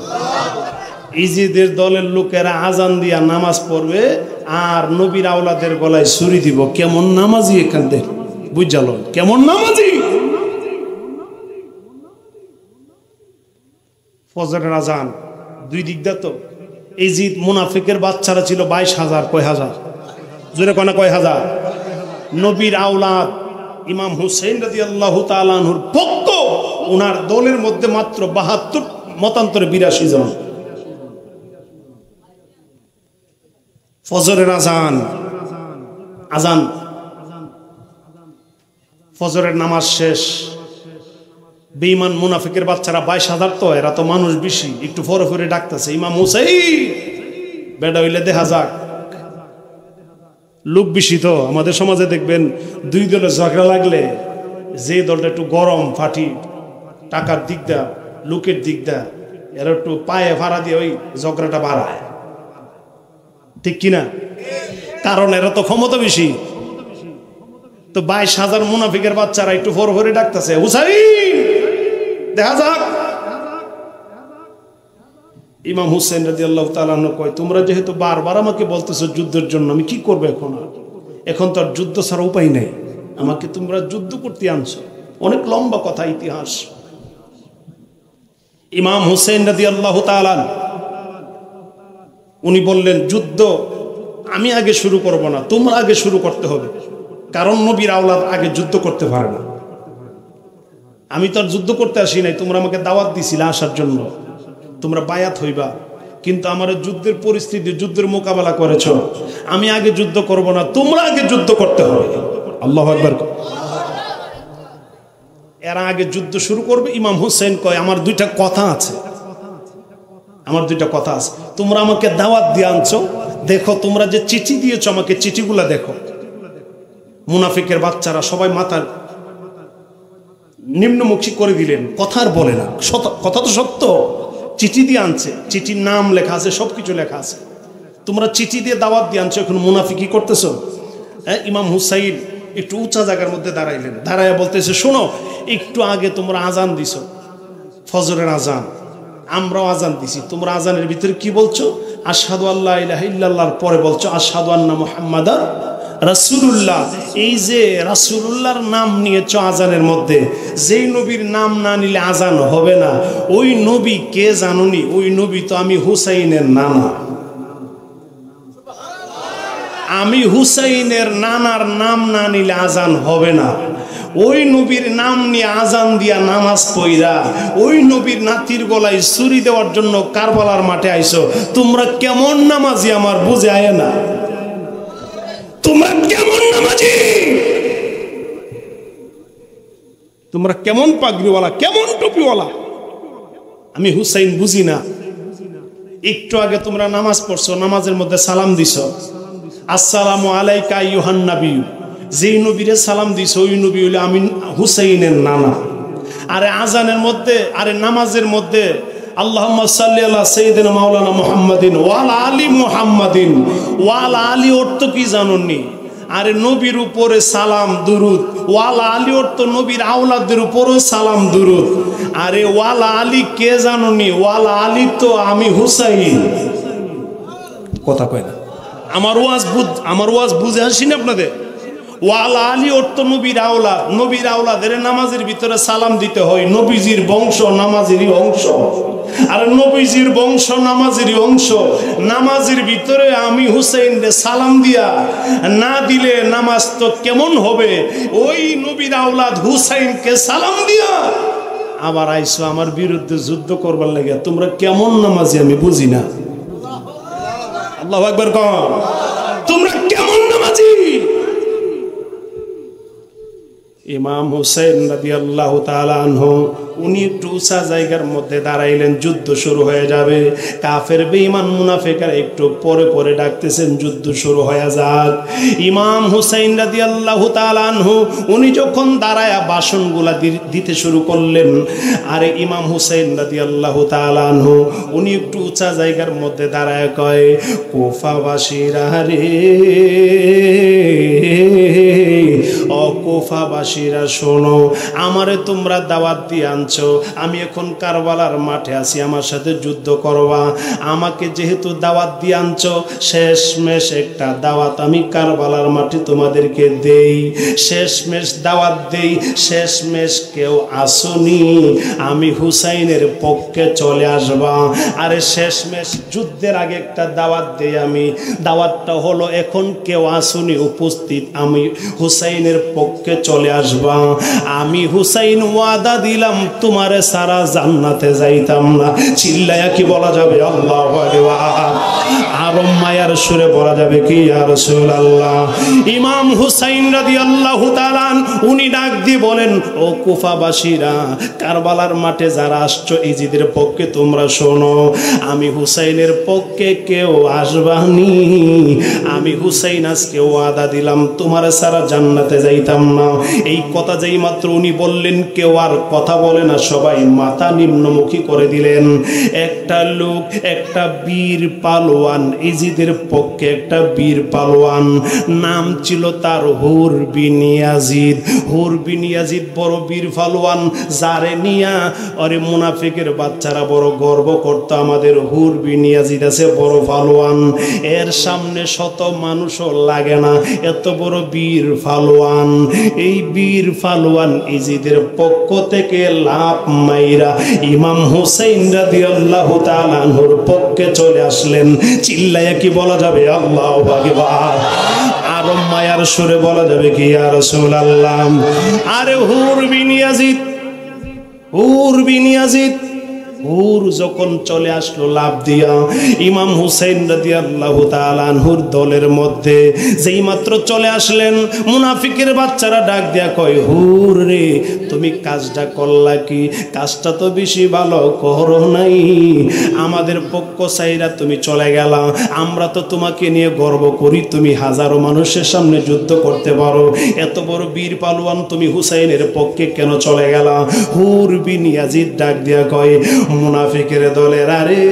ইজিদের দলের লোকেরা আজান দিয়া নামাজ পড়বে আর নবীর আওলাদের গলায় ছুরি দিব। কেমন নামাজি এখান থেকে বুঝাল, কেমন নামাজি। ফজরের আজান দুই দিক দা তো। ইজিদ মুনাফিকের বাচ্চারা ছিল 22,000, কয় হাজার? জোরে কোনা কয় হাজার? নবীর আওলাদ ইমাম হুসাইন রাদিয়াল্লাহু তাআলা আনহুর পক্ষ, ওনার দলের মধ্যে মাত্র 72, মতান্তরে 82 জন। ফজরের আজান, ফজরের নামাজ শেষ। বেঈমান মুনাফিকের বাচ্চারা 22,000 তো, এরা তো মানুষ বেশি, একটু ফরে ফরে ডাকতেছে, ইমাম হুসাইন বেডা হইলে দেখা যাক। লোক বেশি তো আমাদের সমাজে, দেখবেন দুই দলের ঝগড়া লাগলে যে দলটা একটু গরম ফাটি, টাকার দিক দা, লোকের দিক দা, এরা একটু পায়ে ভাড়া দিয়ে ওই ঝগড়াটা বাড়ায়। ঠিক কিনা? কারণ এরা তো ক্ষমতা বেশি। তো 22,000 মুনাফিকের বাচ্চারা একটু ফর ফরে ডাকতেছে, হুসাইন দেখা যাক। ইমাম হুসেন রাদিয়াল্লাহু তাআলা আনহু কয়, তোমরা যেহেতু বারবার আমাকে বলতেছো যুদ্ধের জন্য, আমি কি করবো এখন? এখন তো আর যুদ্ধ ছাড়া উপায় নেই, আমাকে তোমরা যুদ্ধ করতে আনছো। অনেক লম্বা কথা, ইতিহাস। ইমাম হুসেন রাদিয়াল্লাহু তাআলা উনি বললেন, যুদ্ধ আমি আগে শুরু করব না, তোমরা আগে শুরু করতে হবে। কারণ নবীর আওলাদ আগে যুদ্ধ করতে পারে না। আমি তো আর যুদ্ধ করতে আসি নাই, তোমরা আমাকে দাওয়াত দিছিলে আসার জন্য, তোমরা বায়াত হইবা। কিন্তু আমার যুদ্ধের পরিস্থিতি, যুদ্ধের মোকাবেলা করেছ, আমি আগে যুদ্ধ করব না, তোমরা আগে যুদ্ধ করতে হবে। আল্লাহু আকবার। এরা আগে যুদ্ধ শুরু করবে। ইমাম হুসেন কয়, আমার দুইটা কথা আছে, আমার দুইটা কথা আছে। তোমরা আমাকে দাওয়াত দিয়ে আনছো, দেখো তোমরা যে চিঠি দিয়েছো আমাকে, চিঠিগুলা দেখো। মুনাফিকের বাচ্চারা সবাই মাথার নিম্নমুখী করে দিলেন, কথা আর বলে না। কথা তো সত্য, চিঠি দিয়ে আনছে, চিঠির নাম লেখা আছে, সবকিছু লেখা আছে। তোমরা চিঠি দিয়ে দাওয়াত দিয়ে আনছো, এখন মুনাফিকি করতেছো। ইমাম হুসাইন একটু উঁচা জায়গার মধ্যে দাঁড়াইলেন, দাঁড়াইয়া বলতেছে, শোনো, একটু আগে তোমরা আজান দিছো, ফজরের আজান, আমরাও আজান দিছি। তোমরা আজানের ভিতরে কি বলছো? আশহাদু আল্লা ইলাহা ইল্লাল্লাহর পরে বলছো আশহাদু আন্না মুহাম্মাদার রাসূলুল্লাহ। এই যে রাসূলুল্লাহর নাম নিয়েছো আজানের মধ্যে, যেই নবীর নাম না নিলে আজান হবে না, ওই নবী কে জানুনি? ওই নবী তো আমি হুসাইনের নানা। আমি হুসাইনের নানার নাম না নিলে আজান হবে না। ওই নবীর নাম নিয়ে আজান দিয়া নামাজ পড়া, ওই নবীর নাতির গলায় ছুরি দেওয়ার জন্য কারবালার মাঠে আইছো। তোমরা কেমন নামাজি আমার বুঝে আয় না। তোমরা কেমন নামাজি, তোমরা কেমন পাগড়িওয়ালা, কেমন টুপিওয়ালা, আমি হুসাইন বুঝি না। একটু আগে তোমরা নামাজ পড়ছো, নামাজের মধ্যে সালাম দিছো, আসসালামু আলাইকা আইয়ুহান নবী। যেই নবীরে সালাম দিছো ওই নবী হইলে আমি হুসাইনের নানা। আরে আজানের মধ্যে, আরে নামাজের মধ্যে আল্লাহুম্মা সাল্লি আলা সাইয়্যিদিনা মাওলানা মুহাম্মাদিন ওয়া আলা আলি মুহাম্মাদিন। ওয়া আলা আলি অর্থ কি জানোনি? আরে নবীর উপরে সালাম দুরুদ। ওয়া আলা আলি অর্থ নবীর আওলাদের উপরও সালাম দুরুদ। আরে ওয়া আলা আলি কে জানোনি? ওয়া আলা আলি তো আমি হুসাইন। কথা কয় না। আমার ওয়াজ বুঝে আসিনি আপনাদের? ওয়ালা আলী অর্থ নবীর আওলাদ। নবীর আওলাদের নামাজের ভিতরে সালাম দিতে হয়। নবীজির বংশ নামাজেরই অংশ, আর নবীজির বংশ নামাজেরই অংশ। নামাজের ভিতরে আমি হুসাইনকে সালাম দিয়া না দিলে নামাজ তো কেমন হবে? ওই নবীর আওলাদ হুসাইনকে সালাম দিয়া আবার আইসো আমার বিরুদ্ধে যুদ্ধ করবার লাগে। তোমরা কেমন নামাজি আমি বুঝি না। আল্লাহু আকবার কও। তোমরা কেমন নামাজি? ইমাম হুসাইন রাদিয়াল্লাহু তাআলা আনহু উনি একটু উঁচা জায়গার মধ্যে দাঁড়াইলেন, যুদ্ধ শুরু হয়ে যাবে। কাফের বেঈমান মুনাফিকরা একটু পরে পরে ডাকতেছেন যুদ্ধ শুরু হয়ে যাক। ইমাম হুসাইন রাদিয়াল্লাহু তাআলা আনহু উনি যখন দাঁড়ায়া ভাষণগুলা দিতে শুরু করলেন, আরে ইমাম হুসাইন রাদিয়াল্লাহু তাআলা আনহু উনি একটু উঁচা জায়গার মধ্যে দাঁড়ায় কয়, কুফাবাসীরা রে, ও কুফাবাসীরা শোনো, আমারে তোমরা দাওয়াত দিয়ে আনছো, আমি এখন কারবালার মাঠে আছি, আমার সাথে যুদ্ধ করবা। আমাকে যেহেতু দাওয়াত দিয়ে আনছো, শেষমেশ একটা দাওয়াত আমি কারবালার মাঠে তোমাদেরকে দেই, শেষমেশ দাওয়াত দেই। শেষমেশ কেউ আসুনি, আমি হুসাইনের পক্ষে চলে আসবা। আরে শেষমেশ যুদ্ধের আগে একটা দাওয়াত দেই আমি, দাওয়াতটা হলো এখন কেউ আসুনি উপস্থিত, আমি হুসাইনের পক্ষে চলে আসবা। আমি হুসাইন ওয়াদা দিলাম তোমারে সারা জান্নাতে যাইতাম না। চিল্লায়া কি বলা যাবে আল্লাহু আকবার? আরো মায়ার সুরে বলা যাবে কি ইয়া রাসূলুল্লাহ? ইমাম হুসাইন রাদিয়াল্লাহু তাআলা উনি ডাক দিয়ে বলেন, ও কুফাবাসীরা, কারবালার মাঠে যারা আসছো ইজিদের পক্ষে তোমরা শোনো, আমি হুসাইনের পক্ষে কেউ আসবানি। আমি হুসাইন আজকে ওয়াদা দিলাম তোমার সারা জান্নাতে যাইতাম না। এই কথা যেই মাত্র উনি বললেন, কেউ আর কথা বলে না, সবাই মাথা নিম্নমুখী করে দিলেন। একটা লোক, একটা বীর পালোয়ান ইজিদের পক্ষে একটা বীর পালোয়ান, নাম ছিল তার হুর বিন ইয়াজিদ। হুর বিন ইয়াজিদ বড় বীর পালোয়ান, যারে নিয়া আরে মুনাফিকের বাচ্চারা বড় গর্ব করতো, আমাদের হুর বিন ইয়াজিদ আছে বড় পালোয়ান, এর সামনে শত মানুষও লাগে না, এত বড় বীর পালোয়ান। এই বীর পালোয়ান ইজিদের পক্ষ থেকে লাভ মাইরা ইমাম হুসাইন রাদিয়াল্লাহু তাআলা আনহুর পক্ষে চলে আসলেন। চিল্লায়া কি বলা যাবে আল্লাহু আকবার? আর মায়ার সুরে বলা যাবে কি ইয়া রাসূলুল্লাহ? আরে হুর বিন ইয়াজিদ, হুর বিন ইয়াজিদ, হুর যখন চলে আসলো লাভ দিয়া ইমাম হুসাইন রাদিয়াল্লাহু তাআলা আনহুর দলের মধ্যে, যেই মাত্র চলে আসলেন মুনাফিকের বাচ্চারা ডাক দিয়া কয়, হুর রে তুমি কাজটা করলা কি? কাজটা তো বেশি ভালো করো নাই, আমাদের পক্ষ চাইরা তুমি চলে গেলা, আমরা তো তোমাকে নিয়ে গর্ব করি, তুমি হাজারো মানুষের সামনে যুদ্ধ করতে পারো, এত বড় বীর পালোয়ান, তুমি হুসাইনের পক্ষে কেন চলে গেলা? হুর বিন ইয়াজিদ ডাক দিয়া কয়, মুনাফিকের দলের আরে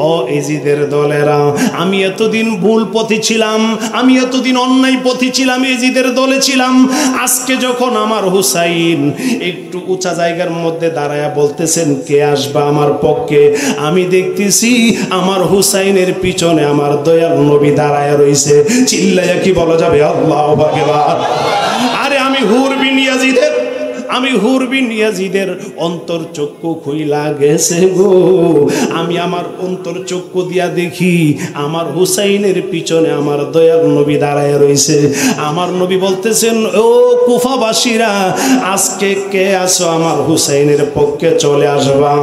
ও ইজিদের দলেরা, আমি এতদিন ভুল পথে ছিলাম, আমি এতদিন অন্যায় পথে ছিলাম, ইজিদের দলে ছিলাম। আজকে যখন আমার হুসাইন একটু উঁচা জায়গার মধ্যে দাঁড়ায়া বলতেছেন কে আসবা আমার পক্ষে, আমি দেখতেছি আমার হুসাইনের পিছনে আমার দয়াল নবী দাঁড়ায়া রইছে। চিল্লায়া কি বলা যাবে আল্লাহু আকবার? আরে আমি হুর বিন ইয়াজিদের, আমি হুর বিন ইয়াজিদের অন্তর চক্ষু খুইলা গেছে গো। আমি আমার অন্তর চক্ষু দিয়া দেখি আমার হুসাইনের পিছনে আমার দয়াল নবী দাঁড়ায় রইছে। আমার নবী বলতেছেন, ও কুফাবাসীরা, আজকে কে আসো আমার হুসাইনের পক্ষে চলে আসবা,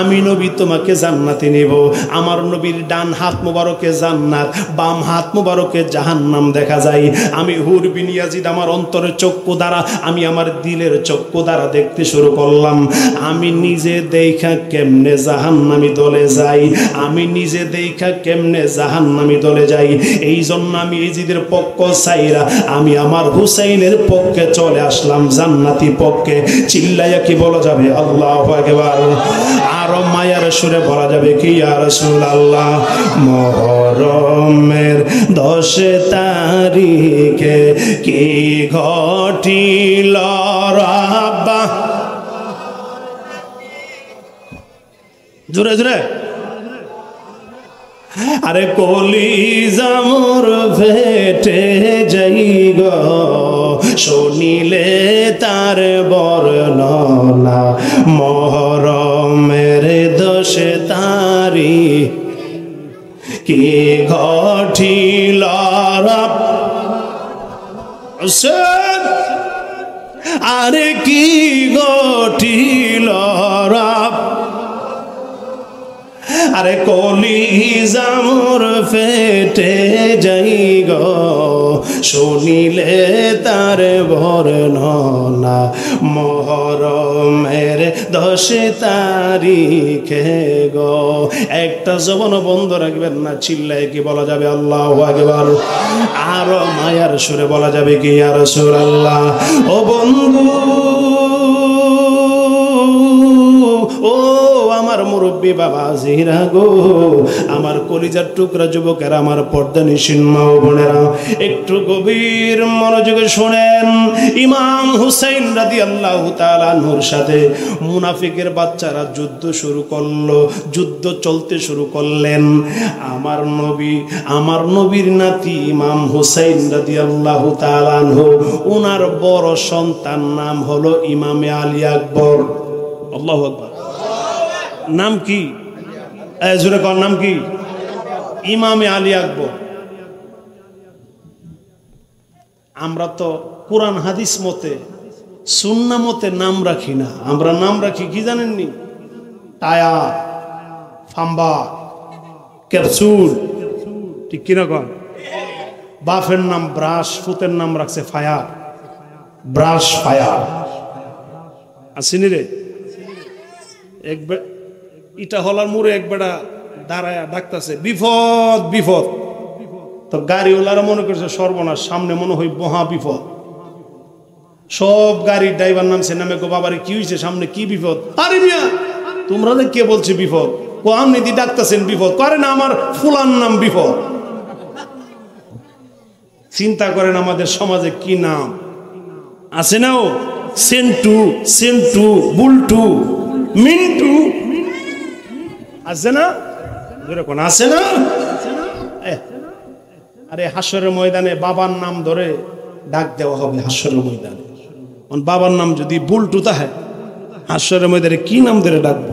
আমি নবী তোমাকে জান্নাতে নেব। আমার নবীর ডান হাত মুবারকে জান্নাত, বাম হাত মুবারকে জাহান্নাম দেখা যায়। আমি হুর বিন ইয়াজিদ আমার অন্তরের চক্ষু দ্বারা, আমি আমার দিলের চক্ষু দ্বারা দেখতে শুরু করলাম। আমি নিজে দেখা কেমনে জাহান্নামী দলে যাই, আমি নিজে দেখা কেমনে জাহান্নামী দলে যাই। এই জন্য আমি ইজিদের পক্ষ চাইরা আমি আমার হুসাইনের পক্ষে চলে আসলাম, জান্নাতি পক্ষে। চিল্লাইয়া কি বলা যাবে আল্লাহু আকবার? আরো মায়ার সুরে বলা যাবে কি ইয়া রাসূলুল্লাহ? মুহররমের 10 তারিখে কি ঘটিল রাব্বা, জোরে জোরে, আরে কলিজা মোর ফেটে যাই গো শুনিলে তার বর্ণনা। মুহররমের 10 তারিখ কি ঘটিল আরে কি ঘটিল রাব, আরে কলিজা মোর ফেটে যাই গো শুনিলে তার বর্ণনা। মুহররমের 10 তারিখে গো। একটা জবানও বন্ধ রাখবেন না, চিল্লায় কি বলা যাবে আল্লাহু আকবার? আরো মায়ার সুরে বলা যাবে কি ইয়া রাসূলুল্লাহ? ও বন্ধু, ও আমার মুরব্বী বাবা জিরা গো, আমার কলিজার টুকরা যুবকেরা, আমার পর্দানিশীন মা ও বোনেরা, একটু গভীর মনোযোগে শোনেন। ইমাম হুসাইন রাদিয়াল্লাহু তাআলা আনহুর সাথে মুনাফিকের বাচ্চারা যুদ্ধ শুরু করলো, যুদ্ধ চলতে শুরু করলেন। আমার নবী, আমার নবীর নাতি ইমাম হুসাইন রাদিয়াল্লাহু তাআলা আনহু, ওনার বড় সন্তান নাম হলো ইমামে আলী আকবর। আল্লাহু আকবার। নাম কি? জোরে কর, নাম কি? ইমামে আলী আকবর। আমরা তো কুরআন হাদিস মতে, সুন্নাহ মতে নাম রাখি না, আমরা নাম রাখি কি জানেননি? টায়া, ফাম্বা, ক্যাপসুল, ঠিক কিনা কন? বাপের নাম ব্রাশ, ফুতের নাম রাখছে ফায়ার, ব্রাশ ফায়ার। আসিনি রে? একবার ইটা হলার মোড়ে একবেটা দাঁড়ায় ডাকতেছে, বিপদ বিপদ। তো গাড়িওয়ালারা মনে করছে সর্বনাশ, সামনে মনে হয় মহা বিপদ। সব গাড়ির ড্রাইভার নামছে, নামে গো বাবারে কি হয়েছে, সামনে কি বিপদ? আরে মিয়া তোমরা যে কে বলছে বিপদ, ও আপনি দি ডাকতেছেন বিপদ করে না, আমার ফুলার নাম বিপদ। চিন্তা করেন আমাদের সমাজে কি নাম আছে না, ও সেন্টু, সেন্টু, বুলটু, মিন্টু আছে না, যেরকম আছে না। আরে হাসরের ময়দানে বাবার নাম ধরে ডাক দেওয়া হবে। হাসরের ময়দানে বাবার নাম যদি বুলটু তাহে, হাসরের ময়দানে কি নাম ধরে ডাকবো?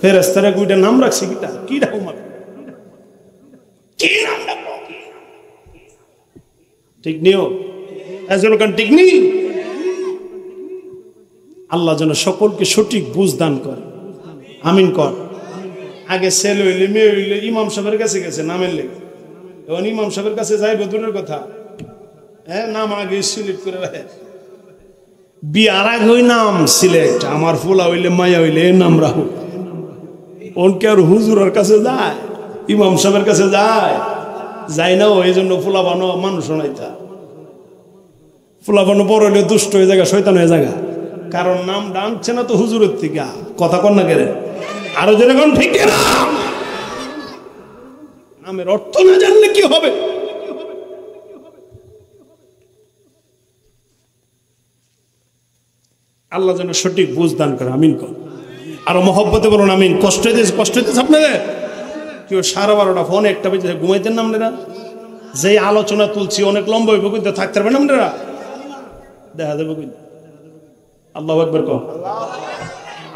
ফেরেশতারা কইটা নাম রাখছে, কিটা কি ডাকবো, কি নাম ডাকবো? ঠিক নিও এজন কান ঠিক নি। আল্লাহ যেন সকলকে সঠিক বুঝ দান করে, আমিন কর। আগে ছেলে হইলে মেয়ে হইলে ইমাম সাহেবের কাছে গেছে নামের লেগে, এখন ইমাম সাহেবের কাছে যাইবে দূরের কথা, হ্যাঁ নাম আগে সিলেক্ট করে রাখে। বিয়ার আগে ওই নাম সিলেক্ট, আমার ফুলা হইলে মায়া হইলে এই নাম রাখো। ওনকে আর হুজুরের কাছে যায়, ইমাম সাহেবের কাছে যায় না। এই জন্য ফুলা বানো মানুষ নাইতা, ফুলা বানো বড় হইলে দুষ্ট হয়ে জায়গা, শয়তান হয়ে জায়গা। কারণ নাম ডাকছে না তো হুজুরের থেকে, কথা কন না কেন, আরো যেরকম ঠিক না। নামের অর্থ না জানলে কি হবে? আল্লাহ যেন সঠিক বুঝ দান করে, আমিন কর। আরো মহব্বতে বলুন আমিন। কষ্ট হইতেছে আপনাদের? কেউ 12:30 ফোন একটা বেজে ঘুমাইতেন না আপনারা? যে আলোচনা তুলছি অনেক লম্বা হইব, কিন্তু থাকতে পারবেন না আপনারা, দেখা যাবে কিন্তু। আল্লাহু আকবার কর।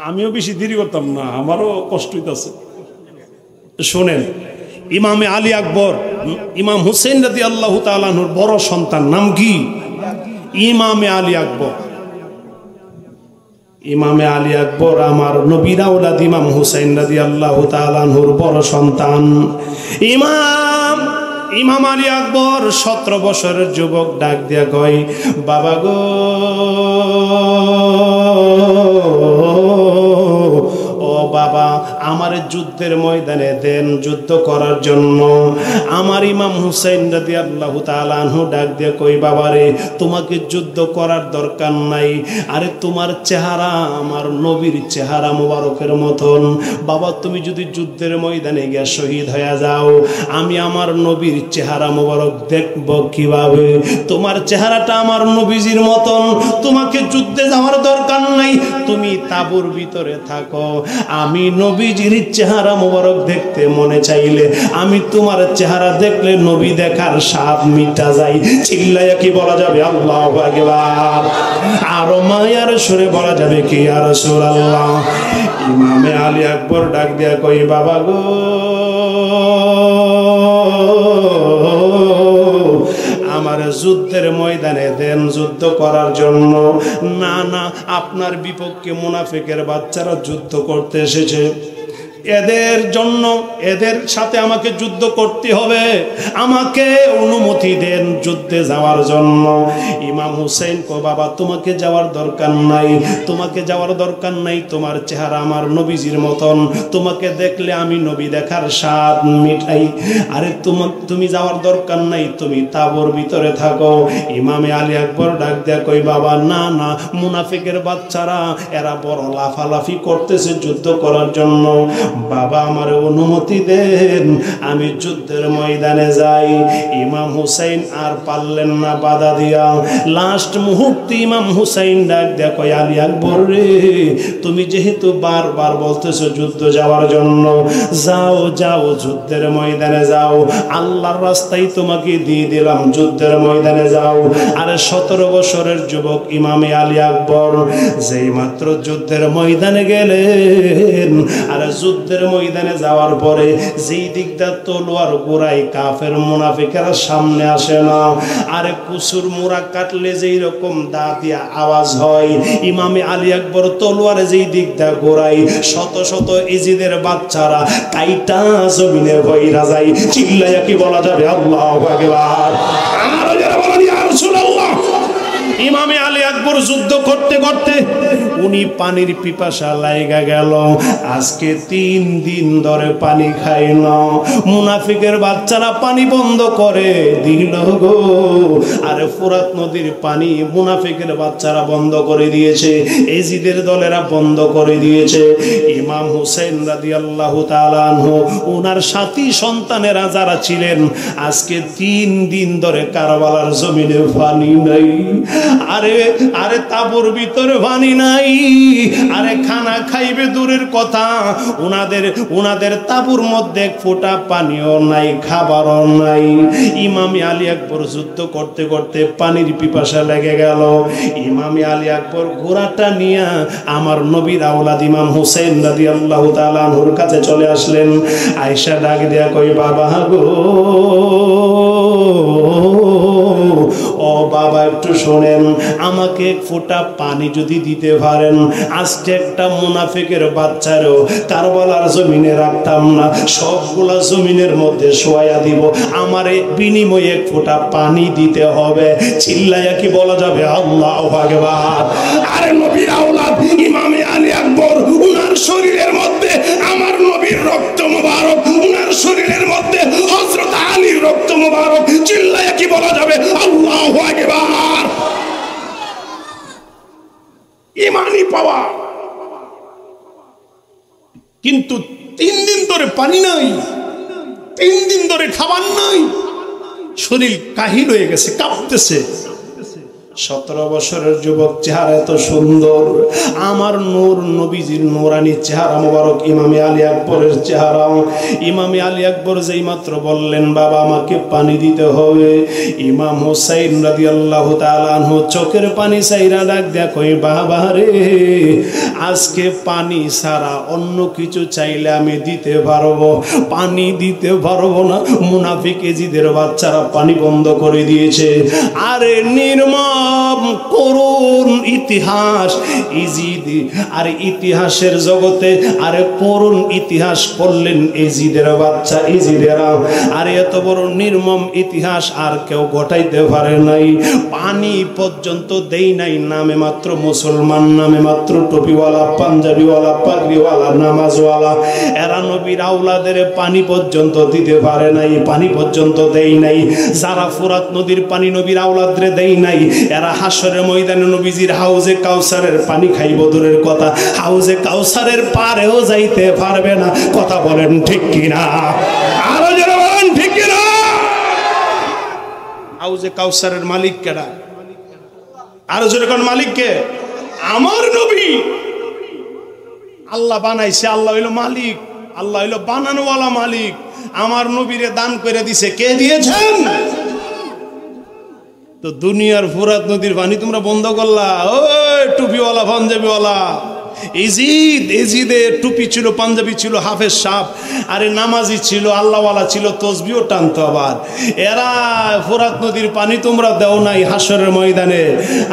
আমিও বেশি দেরি করতাম না, আমারও কষ্ট হইতেছে। শোনেন, ইমামে আলী আকবর, ইমাম হুসেন রাদিয়াল্লাহু তাআলা আনহুর বড় সন্তান, নাম কি? ইমামে আলী আকবর। ইমামে আলী আকবর আমার নবীর আওলাদ ইমাম হুসাইন রাদিয়াল্লাহু তাআলা আনহুর বড় সন্তান। ইমাম আলী আকবর 17 বছরের যুবক ডাক দিয়া কয়, বাবা গো, ও বাবা, আমার যুদ্ধের ময়দানে দেন, যুদ্ধ করার জন্য। আমার ইমাম হুসাইন রাদিয়াল্লাহু তাআলা আনহু ডাক দিয়ে কই, বাবারে তোমাকে যুদ্ধ করার দরকার নাই, আরে তোমার চেহারা আমার নবীর চেহারা মোবারকের মতন। বাবা তুমি যদি যুদ্ধের ময়দানে গিয়ে শহীদ হয়ে যাও, আমি আমার নবীর চেহারা মোবারক দেখব কিভাবে? তোমার চেহারাটা আমার নবীজির মতন, তোমাকে যুদ্ধে যাওয়ার দরকার নাই, তুমি তাঁবুর ভিতরে থাকো। আমি নবীজির চেহারা মোবারক দেখতে মনে চাইলে, আমি তোমার চেহারা দেখলে নবী দেখার স্বাদ মিটা যায়। চিল্লাইয়া কি বলা যাবে আল্লাহু আকবার? আরো মায়ার সুরে বলা যাবে কি ইয়া রাসূলুল্লাহ? ইমামে আলী আকবর ডাক দিয়া কই, বাবা গো, আমার যুদ্ধের ময়দানে দেন, যুদ্ধ করার জন্য। না না, আপনার বিপক্ষে মুনাফিকের বাচ্চারা যুদ্ধ করতে এসেছে, এদের জন্য, এদের সাথে আমাকে যুদ্ধ করতে হবে, আমাকে অনুমতি দেন যুদ্ধে যাওয়ার জন্য। ইমাম হুসেন কো, বাবা তোমাকে যাওয়ার দরকার নাই, তোমাকে যাওয়ার দরকার নাই, তোমার চেহারা আমার নবীজির মতন, তোমাকে দেখলে আমি নবী দেখার স্বাদ মিঠাই। আরে তুমি যাওয়ার দরকার নাই, তুমি তাঁবুর ভিতরে থাকো। ইমামে আলী আকবর ডাক দেয়া কই, বাবা না না, মুনাফিকের বাচ্চারা এরা বড় লাফালাফি করতেছে যুদ্ধ করার জন্য, বাবা আমার অনুমতি দেন, আমি যুদ্ধের ময়দানে যাই। ইমাম হুসাইন আর পারলেন না বাধা দিয়া, লাস্ট মুহূর্তে ইমাম হুসাইন ডাক দেয়া কই, আলী আকবর রে, তুমি যেহেতু বারবার বলতেছো যুদ্ধ যাওয়ার জন্য, যাও যাও, যুদ্ধের ময়দানে যাও, আল্লাহর রাস্তায় তোমাকে দিয়ে দিলাম, যুদ্ধের ময়দানে যাও। আরে 17 বছরের যুবক ইমামে আলী আকবর যেই মাত্র যুদ্ধের ময়দানে গেলেন, আরে যুদ্ধের ময়দানে যাওয়ার পরে যেই দিকটা তলোয়ার গোড়াই কাফের মুনাফিকেরা সামনে আসে না, আরে কুসুর মুড়া কাটলে যেই রকম দাঁত দিয়া আওয়াজ হয়, ইমামে আলী আকবর তলোয়ারে যেই দিকটা গোড়াই, শত শত ইজিদের বাচ্চারা কাইটা জমিনে বইরা যায়। চিল্লাইয়া কি বলা যাবে আল্লাহু আকবার? আর যারা বলেন ইয়া রাসূলুল্লাহ, ইমামে আলী আকবর যুদ্ধ করতে করতে উনি পানির পিপাসা লাইগা গেল। আজকে 3 দিন ধরে পানি খাই না। মুনাফিকের বাচ্চারা পানি বন্ধ করে দিল গো। আরে ফোরাত নদীর পানি মুনাফিকের বাচ্চারা বন্ধ করে দিয়েছে, এজিদের দলেরা বন্ধ করে দিয়েছে। ইমাম হুসেন রাদিয়াল্লাহু তাআলা আনহু ওনার সাথী সন্তানেরা যারা ছিলেন, আজকে 3 দিন ধরে কারবালার জমিনে পানি নাই। আরে আরে তাবুর ভিতরে পানি নাই। আরে খানা খাইবে দূরের কথা, ওনাদের তাবুর মধ্যে এক ফোঁটা পানিও নাই, খাবারও নাই। ইমামে আলী আকবর যুদ্ধ করতে করতে পানির পিপাসা লেগে গেল। ইমামে আলী আকবর ঘোড়াটা নিয়ে আমার নবীর আওলাদ ইমাম হুসেন রাদিয়াল্লাহু তাআলা আনহুর কাছে চলে আসলেন। আয়েশা ডাক দিয়া কই, বাবা গো, ও বাবা একটু শোনেন, আমাকে এক ফোঁটা পানি যদি দিতে পারেন, আজকে একটা মুনাফিকের বাচ্চারও কারবালার জমিনে রাখতাম না, সবগুলা জমিনের মধ্যে শোয়া দিব, আমারে বিনিময়ে এক ফোঁটা পানি দিতে হবে। চিল্লাইয়া কি বলা যাবে আল্লাহু আকবার? আরে নবীর আওলাদ ইমামে আলী আকবর, উনার শরীরের মধ্যে আমার নবীর রক্ত মোবারক, উনার শরীরের মধ্যে হযরত আলীর রক্ত মোবারক। চিল্লাইয়া কি বলা যাবে আল্লাহু আকবার? ইমানি পাওয়া। কিন্তু 3 দিন ধরে পানি নাই, 3 দিন ধরে খাবার নাই, শরীর কাহিল হয়ে গেছে, কাঁপতেছে। 17 বছরের যুবক, চেহারা এত সুন্দর, আমার নূর নবীজির নূরানি চেহারা মোবারক, ইমামে আলী আকবরের চেহারা। ইমামে আলী আকবর যেই মাত্র বললেন, বাবা আমাকে পানি দিতে হবে, ইমাম হুসাইন রাদিয়াল্লাহু তাআলা আনহু চোখের পানি চাইরা ডাক দেয়া কই, বাবা রে, আজকে পানি ছাড়া অন্য কিছু চাইলে আমি দিতে পারবো, পানি দিতে পারবো না। মুনাফিক এজিদের বাচ্চারা পানি বন্ধ করে দিয়েছে। আরে নির্মম করুণ ইতিহাস ইজিদ, আর ইতিহাসের জগতে আরে করুণ ইতিহাস করলেন এজিদের বাচ্চা, এজিদেরা। আর এত বড় নির্মম ইতিহাস আর কেউ ঘটাইতে পারে নাই। পানি পর্যন্ত দেই নাই, নামে মাত্র মুসলমান, নামে মাত্র টুপিওয়ালা, পাঞ্জাবিওয়ালা, পাগড়িওয়ালা, নামাজওয়ালা, এরা নবীর আওলাদের পানি পর্যন্ত দিতে পারে নাই, পানি পর্যন্ত দেই নাই। যারা ফোরাত নদীর পানি নবীর আওলাদরে দেই নাই, এরা হাসরের ময়দানে নবীজির হাউজে কাউসারের পানি খাইব দূরের কথা, হাউজে কাউসারের পারেও যাইতে পারবে না। কথা বলেন ঠিক কিনা? আরো যারা বলেন ঠিক কিনা? হাউজে কাউসারের মালিক কেডা? আরো জোরে কোন মালিক কে? আমার নবী। আল্লাহ বানাইছে, আল্লাহ হইল মালিক, আল্লাহ হইল বানানোওয়ালা মালিক। আমার নবীরে দান করে দিছে, কে দিয়েছেন? তো দুনিয়ার ফোরাত নদীর পানি তোমরা বন্ধ করলা। ওই টুপিওয়ালা, পাঞ্জাবিওয়ালা, এজিদের টুপি ছিল, পাঞ্জাবি ছিল, হাফেজ সাহেব, আরে নামাজি ছিল, আল্লাহওয়ালা ছিল, তসবিও টানতো। আবার এরা ফোরাত নদীর পানি তোমরা দেও নাই হাসরের ময়দানে।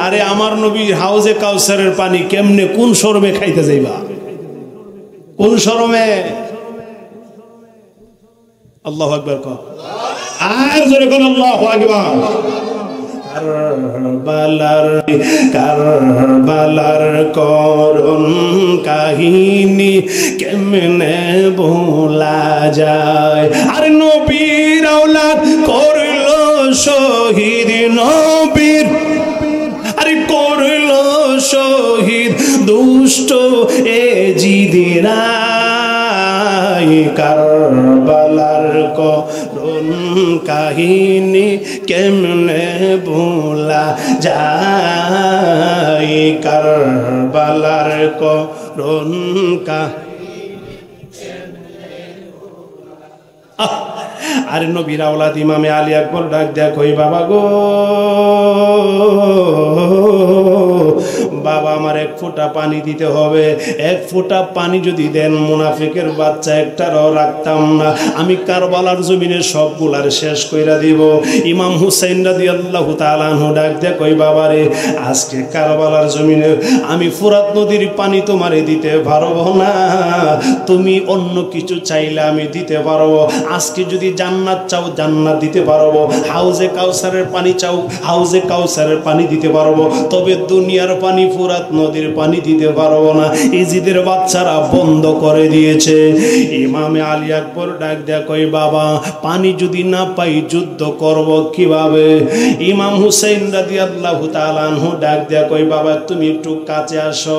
আরে আমার নবীর হাউজে কাউসারের পানি কেমনে, কোন শরমে খাইতে যাইবা? কোন শরমে? আল্লাহু আকবার কও। আর জোরে কোন আল্লাহু আকবার। কারবালার করুণ কাহিনী কেমনে ভোলা যায়? আর নবীর আওলাদ করল শহীদ, নবীর আরে করল শহীদ দুষ্ট এজিদেরা। কারবালার করুণ কাহিনী কেমনে ভোলা যায়? কারবালার করুণ আরে নবীর আওলাদ ইমামে আলী আকবর ডাক দেয়া কই, বাবা গো, বাবা আমার এক ফোঁটা পানি দিতে হবে। এক ফোঁটা পানি যদি দেন মুনাফিকের বাচ্চা একটারও রাখতাম না, আমি কারবালার জমিনে সবগুলার শেষ কইরা দিব। ইমাম হুসাইন রাদিয়াল্লাহু তাআলা আনহু ডাক দিয়ে কই বাবারে আজকে কারবালার জমিনে আমি ফুরাত নদীর পানি তোমারে দিতে পারবো না, তুমি অন্য কিছু চাইলে আমি দিতে পারবো। আজকে যদি জান্নাত চাও জান্নাত দিতে পারবো, হাউজে কাউসারের পানি চাও হাউজে কাউসারের পানি দিতে পারবো, তবে দুনিয়ার পানি ফুরাত নদীর পানি দিতে পারবো না। ইজিদের বাচ্চারা বন্ধ করে দিয়েছে। ইমামে আলী আকবর ডাক দেয়া কই বাবা পানি যদি না পাই যুদ্ধ করব কিভাবে? ইমাম হুসাইন রাদিয়াল্লাহু তাআলা আনহু ডাক দেয়া কই বাবা তুমি একটু কাছে আসো।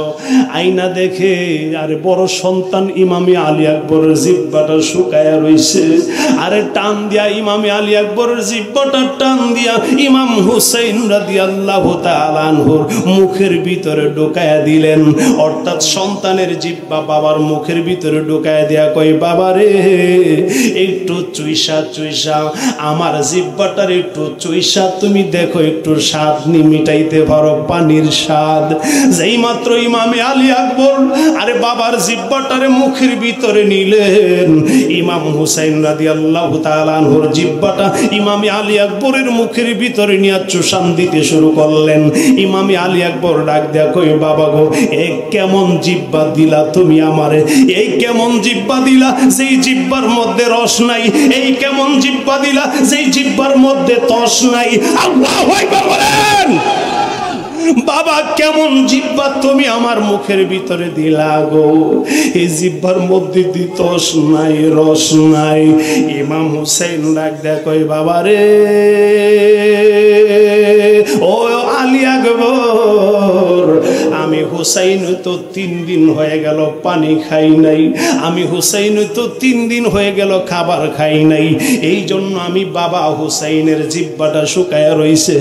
আয়না দেখে আরে বড় সন্তান ইমামে আলী আকবরের জিহ্বাটা শুকায়া রইছে, আরে টান দিয়া ইমামে আলী আকবরের জিহ্বাটা টান দিয়া ইমাম হুসাইন রাদিয়াল্লাহু তাআলা আনহুর মুখের ভিতরে ঢুকায়া দিলেন। অর্থাৎ সন্তানের জিহ্বা বাবার মুখের ভিতরে ঢুকায়া দিয়া কই বাবারে একটু চুইসা চুইসা আমার জিহ্বাটার একটু চুইসা তুমি দেখো একটু স্বাদ মিটাইতে পারো পানির স্বাদ। যেই মাত্র ইমামে আলী আকবর আরে বাবার জিহ্বাটারে মুখের ভিতরে নিলেন, ইমাম হুসাইন রাদিয়াল্লাহু তাআলা আনহুর জিহ্বাটা ইমামে আলী আকবরের মুখের ভিতরে নিয়ে চুষান দিতে শুরু করলেন। ইমামে আলী আকবর ডাক দেয়া কই বাবা গো এই কেমন জিহ্বা দিলা তুমি আমারে, এই কেমন জিহ্বা দিলা যেই জিহ্বার মধ্যে রস নাই, এই কেমন জিহ্বা দিলা যেই জিহ্বার মধ্যে তস নাই। আল্লাহু আকবার বলেন। বাবা কেমন জিহ্বা তুমি আমার মুখের ভিতরে দিলা গো, এই জিহ্বার মধ্যে তস নাই রস নাই। ইমাম হুসাইন ডাক দেয়া কই বাবা রে ও আলী আকবর আমি হুসাইন তো 3 দিন হয়ে গেল পানি খাই নাই, আমি হুসাইন তো 3 দিন হয়ে গেল খাবার খাই নাই, এই জন্য আমি বাবা হুসাইনের জিহ্বাটা শুকায়া রইছে।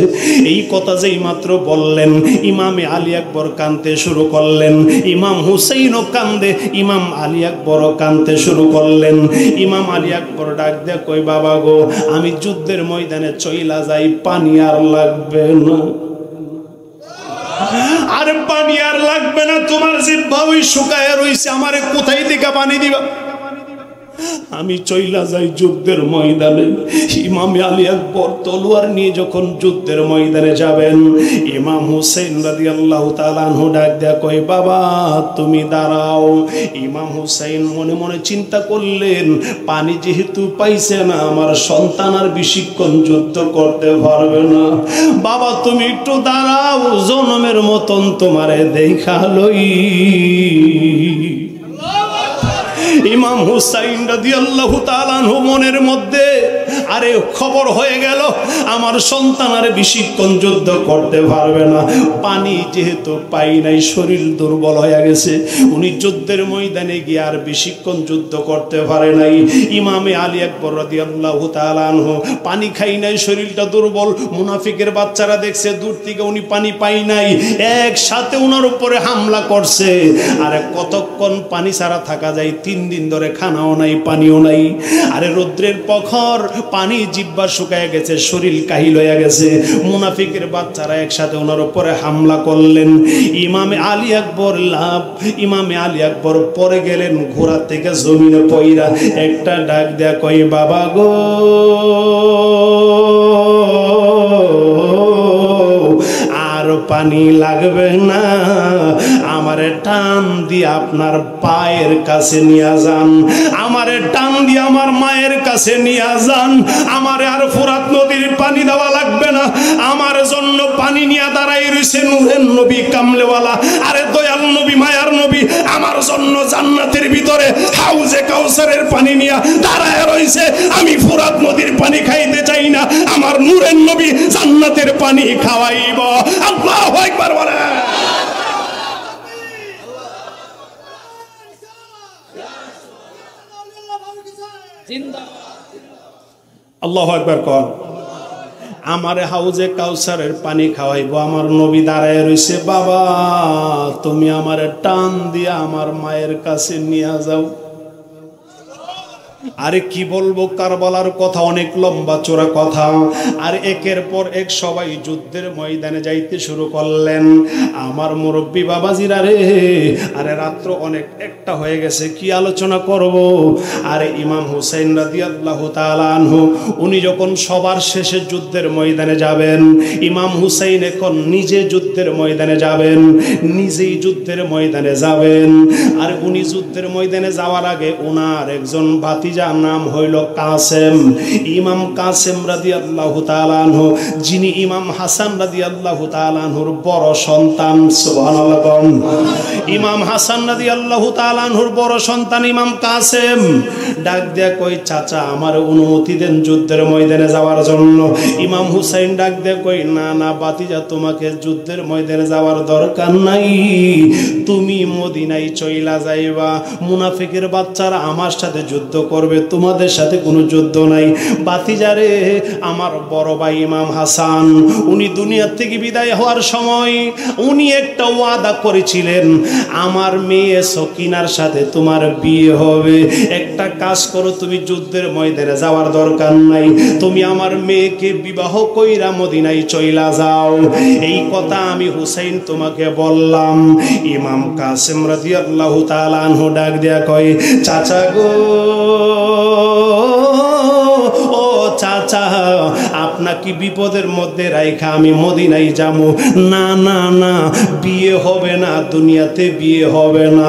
এই কথা যেই মাত্র বললেন ইমামে আলী আকবর কাঁদতে শুরু করলেন, ইমাম হুসাইনও কান্দে, ইমাম আলী আকবরও কাঁদতে শুরু করলেন। ইমাম আলী আকবর ডাক দে কই বাবা গো আমি যুদ্ধের ময়দানে চইলা যাই, পানি আর লাগবে না, আরে পানি আর লাগবে না, তোমার জিহ্বা ওই শুকায়া রইছে, আমারে কোথায় থেকে পানি দিবা? আমি চইলা যাই যুদ্ধের ময়দানে। ইমামে আলী আকবর তলোয়ার নিয়ে যখন যুদ্ধের ময়দানে যাবেন, ইমাম হুসাইন রাদিয়াল্লাহু তাআলা আনহু ডাক দেয়া কই বাবা তুমি দাঁড়াও। ইমাম হুসাইন মনে মনে চিন্তা করলেন পানি যেহেতু পাইছে না আমার সন্তান আর বেশিক্ষণ যুদ্ধ করতে পারবে না, বাবা তুমি একটু দাঁড়াও, জনমের মতন তোমারে দেখা লই। ইমাম হুসাইন রাদিয়াল্লাহু তাআলা আনহু মনের মধ্যে আরে খবর হয়ে গেল আমার সন্তান আর বেশিক্ষণ যুদ্ধ করতে পারবে না, পানি যেহেতু পাই নাই শরীর দুর্বল হয়ে গেছে, উনি যুদ্ধের ময়দানে গিয়ে আর বেশিক্ষণ যুদ্ধ করতে পারে নাই। ইমামে আলী আকবর রাদিয়াল্লাহু তাআলা আনহু পানি খাই নাই, শরীরটা দুর্বল, মুনাফিকের বাচ্চারা দেখছে দূর থেকে উনি পানি পাই নাই, একসাথে উনার উপরে হামলা করছে। আরে কতক্ষণ পানি ছাড়া থাকা যায়? 3 দিন ধরে খানাও নাই পানিও নাই। আরে রৌদ্রের প্রখর, পানি জিহ্বা শুকায় গেছে, শরীর কাহিল হয়ে গেছে, মুনাফিকের বাচ্চারা একসাথে ওনার উপরে হামলা করলেন। ইমামে আলী আকবর ইমামে আলী আকবর পরে গেলেন ঘোড়া থেকে জমিনে পইরা, একটা ডাক দেয়া কই বাবা গো আর পানি লাগবে না, আমারে টান দিয়ে আপনার পায়ের কাছে নিয়ে যান, আমারে টান দিয়ে আমার মায়ের কাছে নিয়ে যান, আমারে আর ফুরাত নদীর পানি দেওয়া লাগবে না, আমার জন্য পানি নিয়ে দাঁড়াই রয়েছে নূরের নবী কামলেওয়ালা, আরে দয়াল নবী মায়ার নবী আমার জন্য জান্নাতের ভিতরে হাউজে কাউসারের পানি নিয়ে দাঁড়ায় রয়েছে। আমি ফুরাত নদীর পানি খাইতে চাই না, আমার নূরের নবী জান্নাতের পানি খাওয়াইব। আল্লাহু আকবার বলে। আল্লাহু আকবার কর। আমারে হাউজে কাউসারের পানি খাওয়াইবো, আমার নবী দাঁড়ায় রইছে, বাবা তুমি আমারে টান দিয়া আমার মায়ের কাছে নিয়ে যাও। আরে কি বলবো, কারবালার কথা অনেক লম্বা চোরা কথা। আর একের পর এক সবাই যুদ্ধের ময়দানে যাইতে শুরু করলেন। আমার মুরব্বী বাবাজিরা রে, আরে রাত্র অনেক একটা হয়ে গেছে, কি আলোচনা করব। আরে ইমাম হুসাইন রাদিয়াল্লাহু তাআলা আনহু উনি যখন সবার শেষে যুদ্ধের ময়দানে যাবেন, ইমাম হুসাইন এখন নিজে যুদ্ধের ময়দানে যাবেন, নিজেই যুদ্ধের ময়দানে যাবেন। আর উনি যুদ্ধের ময়দানে যাওয়ার আগে ওনার একজন ভাতিজার নাম হইল কাসেম। ইমাম কাসেম রাদিয়াল্লাহু তাআলা আনহু, যিনি ইমাম হাসান রাদিয়াল্লাহু তাআলা আনহুর বড় সন্তান। সুবহানাল্লাহ। ইমাম হাসান রাদিয়াল্লাহু তাআলা আনহুর বড় সন্তান ইমাম কাসেম ডাক দিয়া কই, চাচা আমার অনুমতি দেন যুদ্ধের ময়দানে যাওয়ার জন্য। ইমাম হুসাইন ডাক দিয়া কই, না না ভাতিজা, তোমাকে যুদ্ধের ময়দানে যাওয়ার দরকার নাই, তুমি মদিনায় চইলা যাইবা। মুনাফিকের বাচ্চারা আমার সাথে যুদ্ধ করবে, তোমাদের সাথে কোনো যুদ্ধ নাই। ভাতিজারে, আমার বড় ভাই ইমাম হাসান উনি দুনিয়া থেকে বিদায় হওয়ার সময় উনি একটা ওয়াদা করেছিলেন, আমার মেয়ে সকিনার সাথে তোমার বিয়ে হবে। একটা কাজ করো, তুমি যুদ্ধের ময়দানে যাওয়ার দরকার নাই, তুমি আমার মেয়েকে বিবাহ কইরা মদিনায় চইলা যাও। এই কথা আমি হুসাইন তোমাকে বললাম। ইমাম কাসেম রাদিয়াল্লাহু তাআলা আনহু ডাক দিয়া কয়, চাচা গো, ও চাচা, আপনাকে বিপদের মধ্যে রাইখা আমি মদিনায় যাবো? না না না, বিয়ে হবে না, দুনিয়াতে বিয়ে হবে না।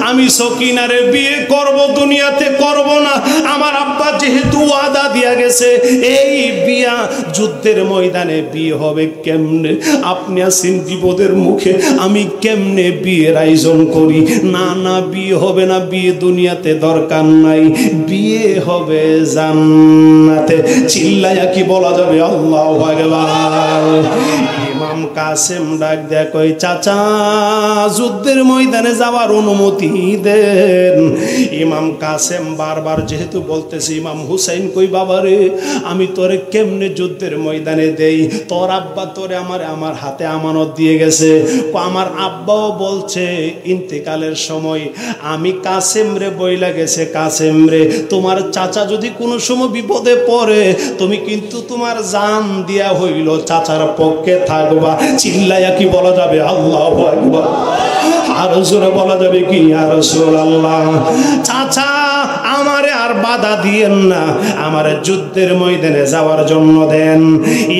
আমি সকিনারে বিয়ে করব, দুনিয়াতে করব না। আমার আব্বা যেহেতু ওয়াদা দিয়া গেছে, এই বিয়া যুদ্ধের ময়দানে বিয়ে হবে কেমনে? আপনি আছেন বিপদের মুখে, আমি কেমনে বিয়ের আয়োজন করি? না না, বিয়ে হবে না, বিয়ে দুনিয়াতে দরকার নাই, বিয়ে হবে জান্নাতে। চিল্লায়া কি বলা যাবে আল্লাহু আকবার। ইমাম কাসেম ডাক দেয়া কই, চাচা যুদ্ধের ময়দানে যাওয়ার অনুমতি দেন। ইমাম কাসেম বারবার যেহেতু বলতেছে, ইমাম হুসাইন কই, বাবারে আমি তোরে কেমনে যুদ্ধের ময়দানে দেই? তোর আব্বা তোরে আমার হাতে আমানত দিয়ে গেছে। আমার আব্বাও বলছে ইন্তেকালের সময়, আমি কাসেম রে বইলা গেছে, কাসেম রে তোমার চাচা যদি কোনো সময় বিপদে পড়ে, তুমি কিন্তু তোমার জান দিয়া হইল চাচার পক্ষে থাকবা। চিল্লায়া কি বলা যাবে আল্লাহু আকবার? আর জোরে বলা যাবে কি ইয়া রাসূলুল্লাহ? চাচা আমারে আর বাধা দিয়েন না, আমারে যুদ্ধের ময়দানে যাওয়ার জন্য দেন।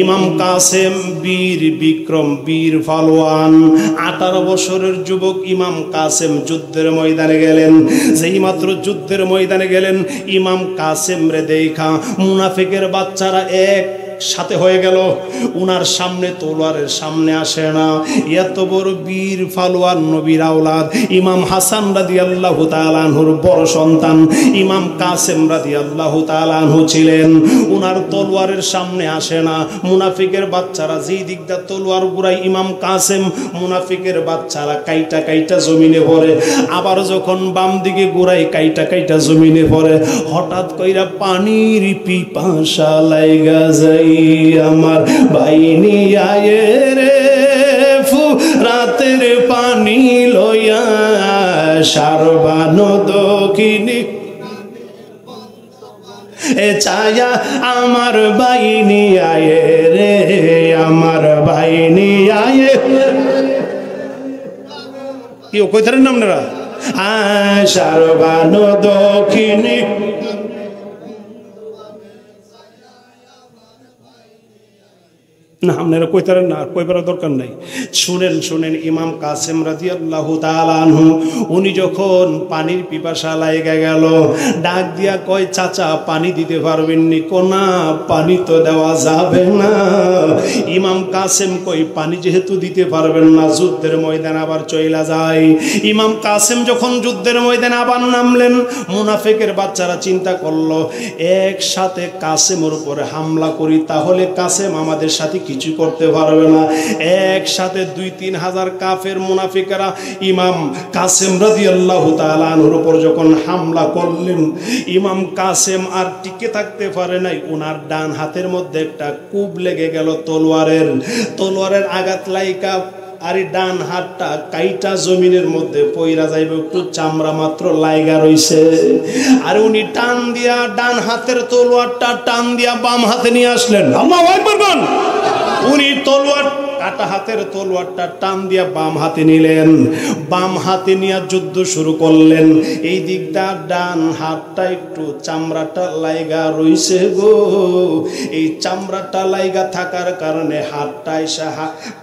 ইমাম কাসেম বীর বিক্রম, বীর পালোয়ান, 18 বছরের যুবক ইমাম কাসেম যুদ্ধের ময়দানে গেলেন। যেই মাত্র যুদ্ধের ময়দানে গেলেন, ইমাম কাসেম রে দেখা মুনাফিকের বাচ্চারা এক সাথে হয়ে গেল। উনার সামনে তলোয়ারের সামনে আসে না। এত বড় বীর পালোয়ান, নবীর আওলাদ ইমাম হাসান রাদিয়াল্লাহু তাআলা আনহুর বড় সন্তান ইমাম কাসেম রাদিয়াল্লাহু তাআলা আনহু ছিলেন। উনার তলোয়ারের সামনে আসে না। মুনাফিকের বাচ্চারা যেই দিকটা তলোয়ার ঘুরাই, ইমাম কাসেম মুনাফিকের বাচ্চারা কাইটা কাইটা জমিনে পড়ে। আবার যখন বাম দিকে ঘুরাই, কাইটা কাইটা জমিনে পড়ে। হঠাৎ কইরা পানির পিপাসা লাইগা যায়, আমার বাইনি আয়ে রে রাতের পানি লইয়া সারবানো দক্ষিণী এ ছায়া, আমার বাইনি আয়ে রে, আমার বাইনি আয়ে। কি কইতারেন না আপনারা? সারবানো দক্ষিণী। না, আপনারা কইতারেন না, কইবার দরকার নাই। শুনেন শুনেন, ইমাম কাসেম রাদিয়াল্লাহু তাআলা আনহু উনি যখন পানির পিপাসা লাইগা গেল, ডাক দিয়া কয়, চাচা পানি দিতে পারবেন নি? কোনা পানি তো দেওয়া যাবে না। ইমাম কাসেম কই, পানি যেহেতু দিতে পারবেন না, যুদ্ধের ময়দানে আবার চইলা যায়। ইমাম কাসেম যখন যুদ্ধের ময়দানে আবার নামলেন, মুনাফিকের বাচ্চারা চিন্তা করলো, একসাথে কাসেমের উপরে হামলা করি, তাহলে কাসেম আমাদের সাথে কিছু করতে পারবে না। একসাথে 2-3 হাজার কাফের মুনাফিকরা ইমাম কাসেম রাদিয়াল্লাহু তাআলা আনহুর উপর যখন হামলা করলেন, ইমাম কাসেম আর টিকে থাকতে পারে নাই। ওনার ডান হাতের মধ্যে একটা কূপ লেগে গেল তলোয়ারের। তলোয়ারের আঘাত লাইকা আরে ডান হাতটা কাইটা জমিনের মধ্যে পইরা যাইবে, একটু চামড়া মাত্র লাইগা রইছে। আর উনি টান দিয়া ডান হাতের তলোয়ারটা টান দিয়া বাম হাতে নিয়ে আসলেন। আল্লাহু আকবার বলেন। উনি তলোয়ার কাটা হাতের তলোয়ারটা টান দিয়া বাম হাতে নিলেন, বাম হাতে নিয়ে যুদ্ধ শুরু করলেন। এই দিকটা ডান হাতটা একটু চামড়াটা লাইগা রইছে গো। এই চামড়াটা লাইগা থাকার কারণে হাতটা এসে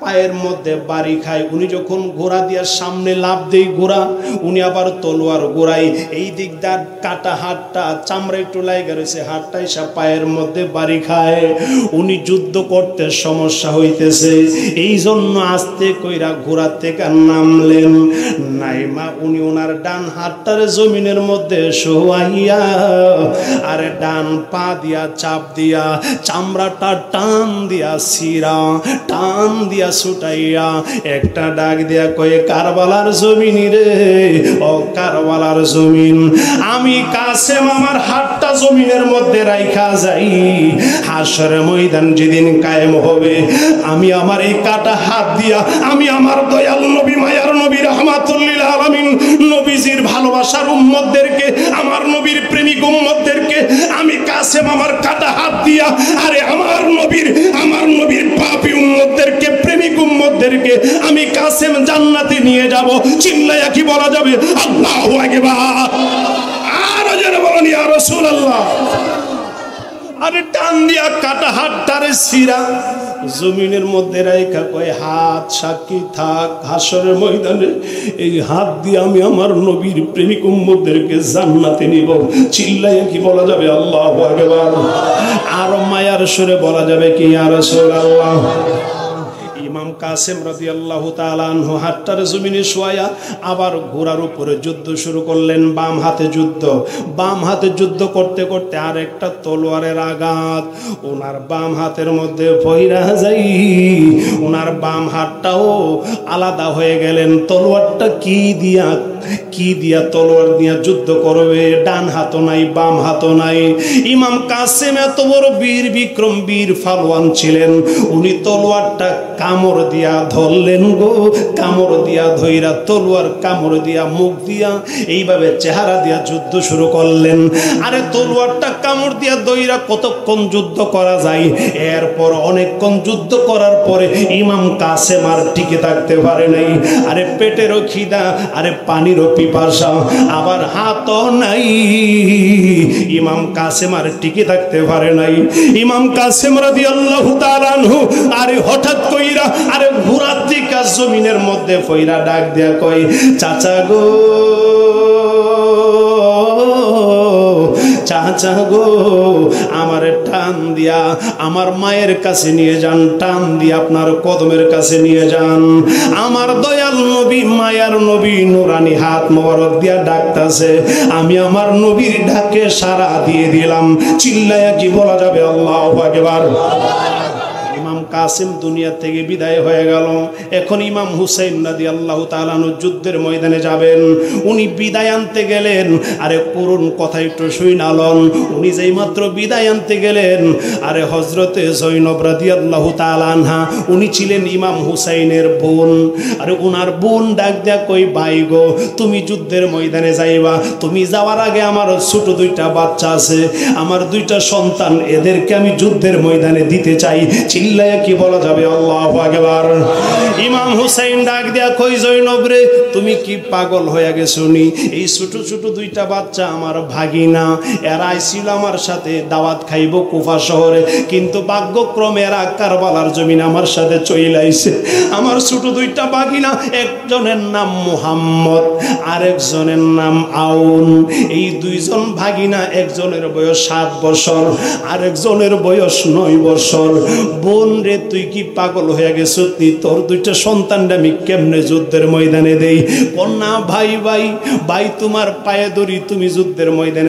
পায়ের মধ্যে বাড়ি খায়। উনি যখন ঘোড়া দিয়া সামনে লাফ দেয় ঘোড়া, উনি আবার তলোয়ার ঘোরায়। এই দিকটা কাটা হাতটা চামড়া একটু লাইগা রয়েছে, হাতটা এসে পায়ের মধ্যে বাড়ি খায়। উনি যুদ্ধ করতে সমস্যা হইতেছে, এই জন্য আস্তে কইরা ঘোড়া থেকে নামলেন। নাইমা উনি ওনার ডান হাতটার জমিনের মধ্যে শোয়াইয়া আর ডান পা দিয়া চাপ দিয়া চামড়াটা টান দিয়া সিরা টান দিয়া ছুটাইয়া একটা ডাক দিয়া কয়ে, কারবালার জমিন রে, ও কারবালার জমিন, আমি কাসেম আমার হাতটা জমিনের মধ্যে রাইখা যাই, হাসরের ময়দান যেদিন কায়েম হবে, আমি আমার এই কাটা হাত দিয়া আমি আমার দয়াল নবী মায়ার নবী রাহমাতুল লিল আলামিন নবীজির ভালোবাসার উম্মতদেরকে, আমার নবীর প্রেমিক উম্মতদেরকে আমি কাসেম আমার কাটা হাত দিয়া আরে আমার নবীর পাপী উম্মতদেরকে, প্রেমিক উম্মতদেরকে আমি কাসেম জান্নাতে নিয়ে যাব। চিল্লায়া কি বলা যাবে? আল্লাহু আকবার। আর যারা বলেন ইয়া রাসূলুল্লাহ। আরে টান দিয়া কাটা হাতটারে সিরা জমিনের মধ্যে রাইখা কয়, হাত সাক্ষী থাক, হাসরের ময়দানে এই হাত দিয়ে আমি আমার নবীর প্রেমিক উম্মতদেরকে জান্নাতে নিব। চিল্লাইয়া কি বলা যাবে? আল্লাহু আকবার। আর মায়ার সুরে বলা যাবে কি ইয়া রাসূলুল্লাহ। ইমাম কাসেম রাদিয়াল্লাহু তাআলা আনহু হাতটার জমিনে শোয়া আবার ঘোড়ার উপরে যুদ্ধ শুরু করলেন। বাম হাতে যুদ্ধ করতে করতে আর একটা তলোয়ারের আঘাত ওনার বাম হাতের মধ্যে পইরা যাই, ওনার বাম হাতটাও আলাদা হয়ে গেলেন। তলোয়ারটা কি দিয়া তলোয়ার দিয়া যুদ্ধ করবে? ডান হাতও নাই, বাম হাতও নাই। ইমাম কাসেম এত বড় বীর বিক্রম, বীর ফালওয়ান ছিলেন। উনি তলোয়ারটা কামড় দিয়া ধরলেন গো, কামড় দিয়া ধইরা তলোয়ার কামড় দিয়া মুখ দিয়া এইভাবে চেহারা দিয়া যুদ্ধ শুরু করলেন। আরে তলোয়ারটা কামড় দিয়া ধইরা কতক্ষণ যুদ্ধ করা যায়? এরপর অনেকক্ষণ যুদ্ধ করার পরে ইমাম কাসেম আর টিকে থাকতে পারে নাই। আরে পেটেরও খিদা, আরে পানিরও পিপাসা, আবার হাতও নাই। ইমাম কাসেম আর টিকে থাকতে পারে নাই। ইমাম কাসেম রাদিয়াল্লাহু তাআলা আনহু আরে হঠাৎ কইরা আরে ঘোড়ার দিকে জমিনের মধ্যে পইরা ডাক দিয়া কয়, চাচা গো, চাচা গো, আমার টান দিয়া আমার মায়ের কাছে নিয়ে যান, টান দিয়া আপনার কদমের কাছে নিয়ে যান। আমার দয়াল নবী মায়ার নবী নুরানি হাত মোবারক দিয়া ডাকতাছে, আমি আমার নবীর ডাকে সাড়া দিয়ে দিলাম। চিল্লায়া কি বলা যাবে? আল্লাহু আকবার। ইমাম কাসেম দুনিয়া থেকে বিদায় হয়ে গেল। এখন ইমাম হুসাইন রাদিয়াল্লাহু তাআলা আনহু যুদ্ধের ময়দানে যাবেন। উনি বিদায় আনতে গেলেন। আরে করুন কথা একটু শুনালন। উনি যেই মাত্র বিদায় আনতে গেলেন, আরে হযরতে জয়নব রাদিয়াল্লাহু তাআলা আনহা, উনি ছিলেন ইমাম হুসাইনের বোন। আরে ওনার বোন ডাক দেয়া কই, ভাই গো, তুমি যুদ্ধের ময়দানে যাইবা, তুমি যাওয়ার আগে আমার ছোট দুইটা বাচ্চা আছে, আমার দুইটা সন্তান, এদেরকে আমি যুদ্ধের ময়দানে দিতে চাই। চিল্লায়া কি বলা যাবে? আল্লাহু আকবার। ইমাম হুসাইন ডাক দেয়া কই, জয়নব রে, তুমি কি পাগল হয়ে গেছো নি? এই ছোট ছোট দুইটা বাচ্চা আমার ভাগিনা, এরা আইছিল আমার সাথে দাওয়াত খাইব কুফা শহরে, কিন্তু ভাগ্যক্রমে এরা কারবালার জমিন আমার সাথে চলে আইছে। আমার ছোট দুইটা ভাগিনা, একজনের নাম মুহাম্মদ, আরেকজনের নাম আউন। এই দুইজন ভাগিনা, একজনের বয়স 7 বছর, আরেকজনের বয়স 9 বছর। বোন রে, তুই কি পাগল হয়ে গেছো? তোর দুইটা সন্তানটা আমি কেমনে যুদ্ধের ময়দানে দেই? কন্যা, ভাই ভাই ভাই, তোমার পায়ে ধরি, তুমি যুদ্ধের ময়দানে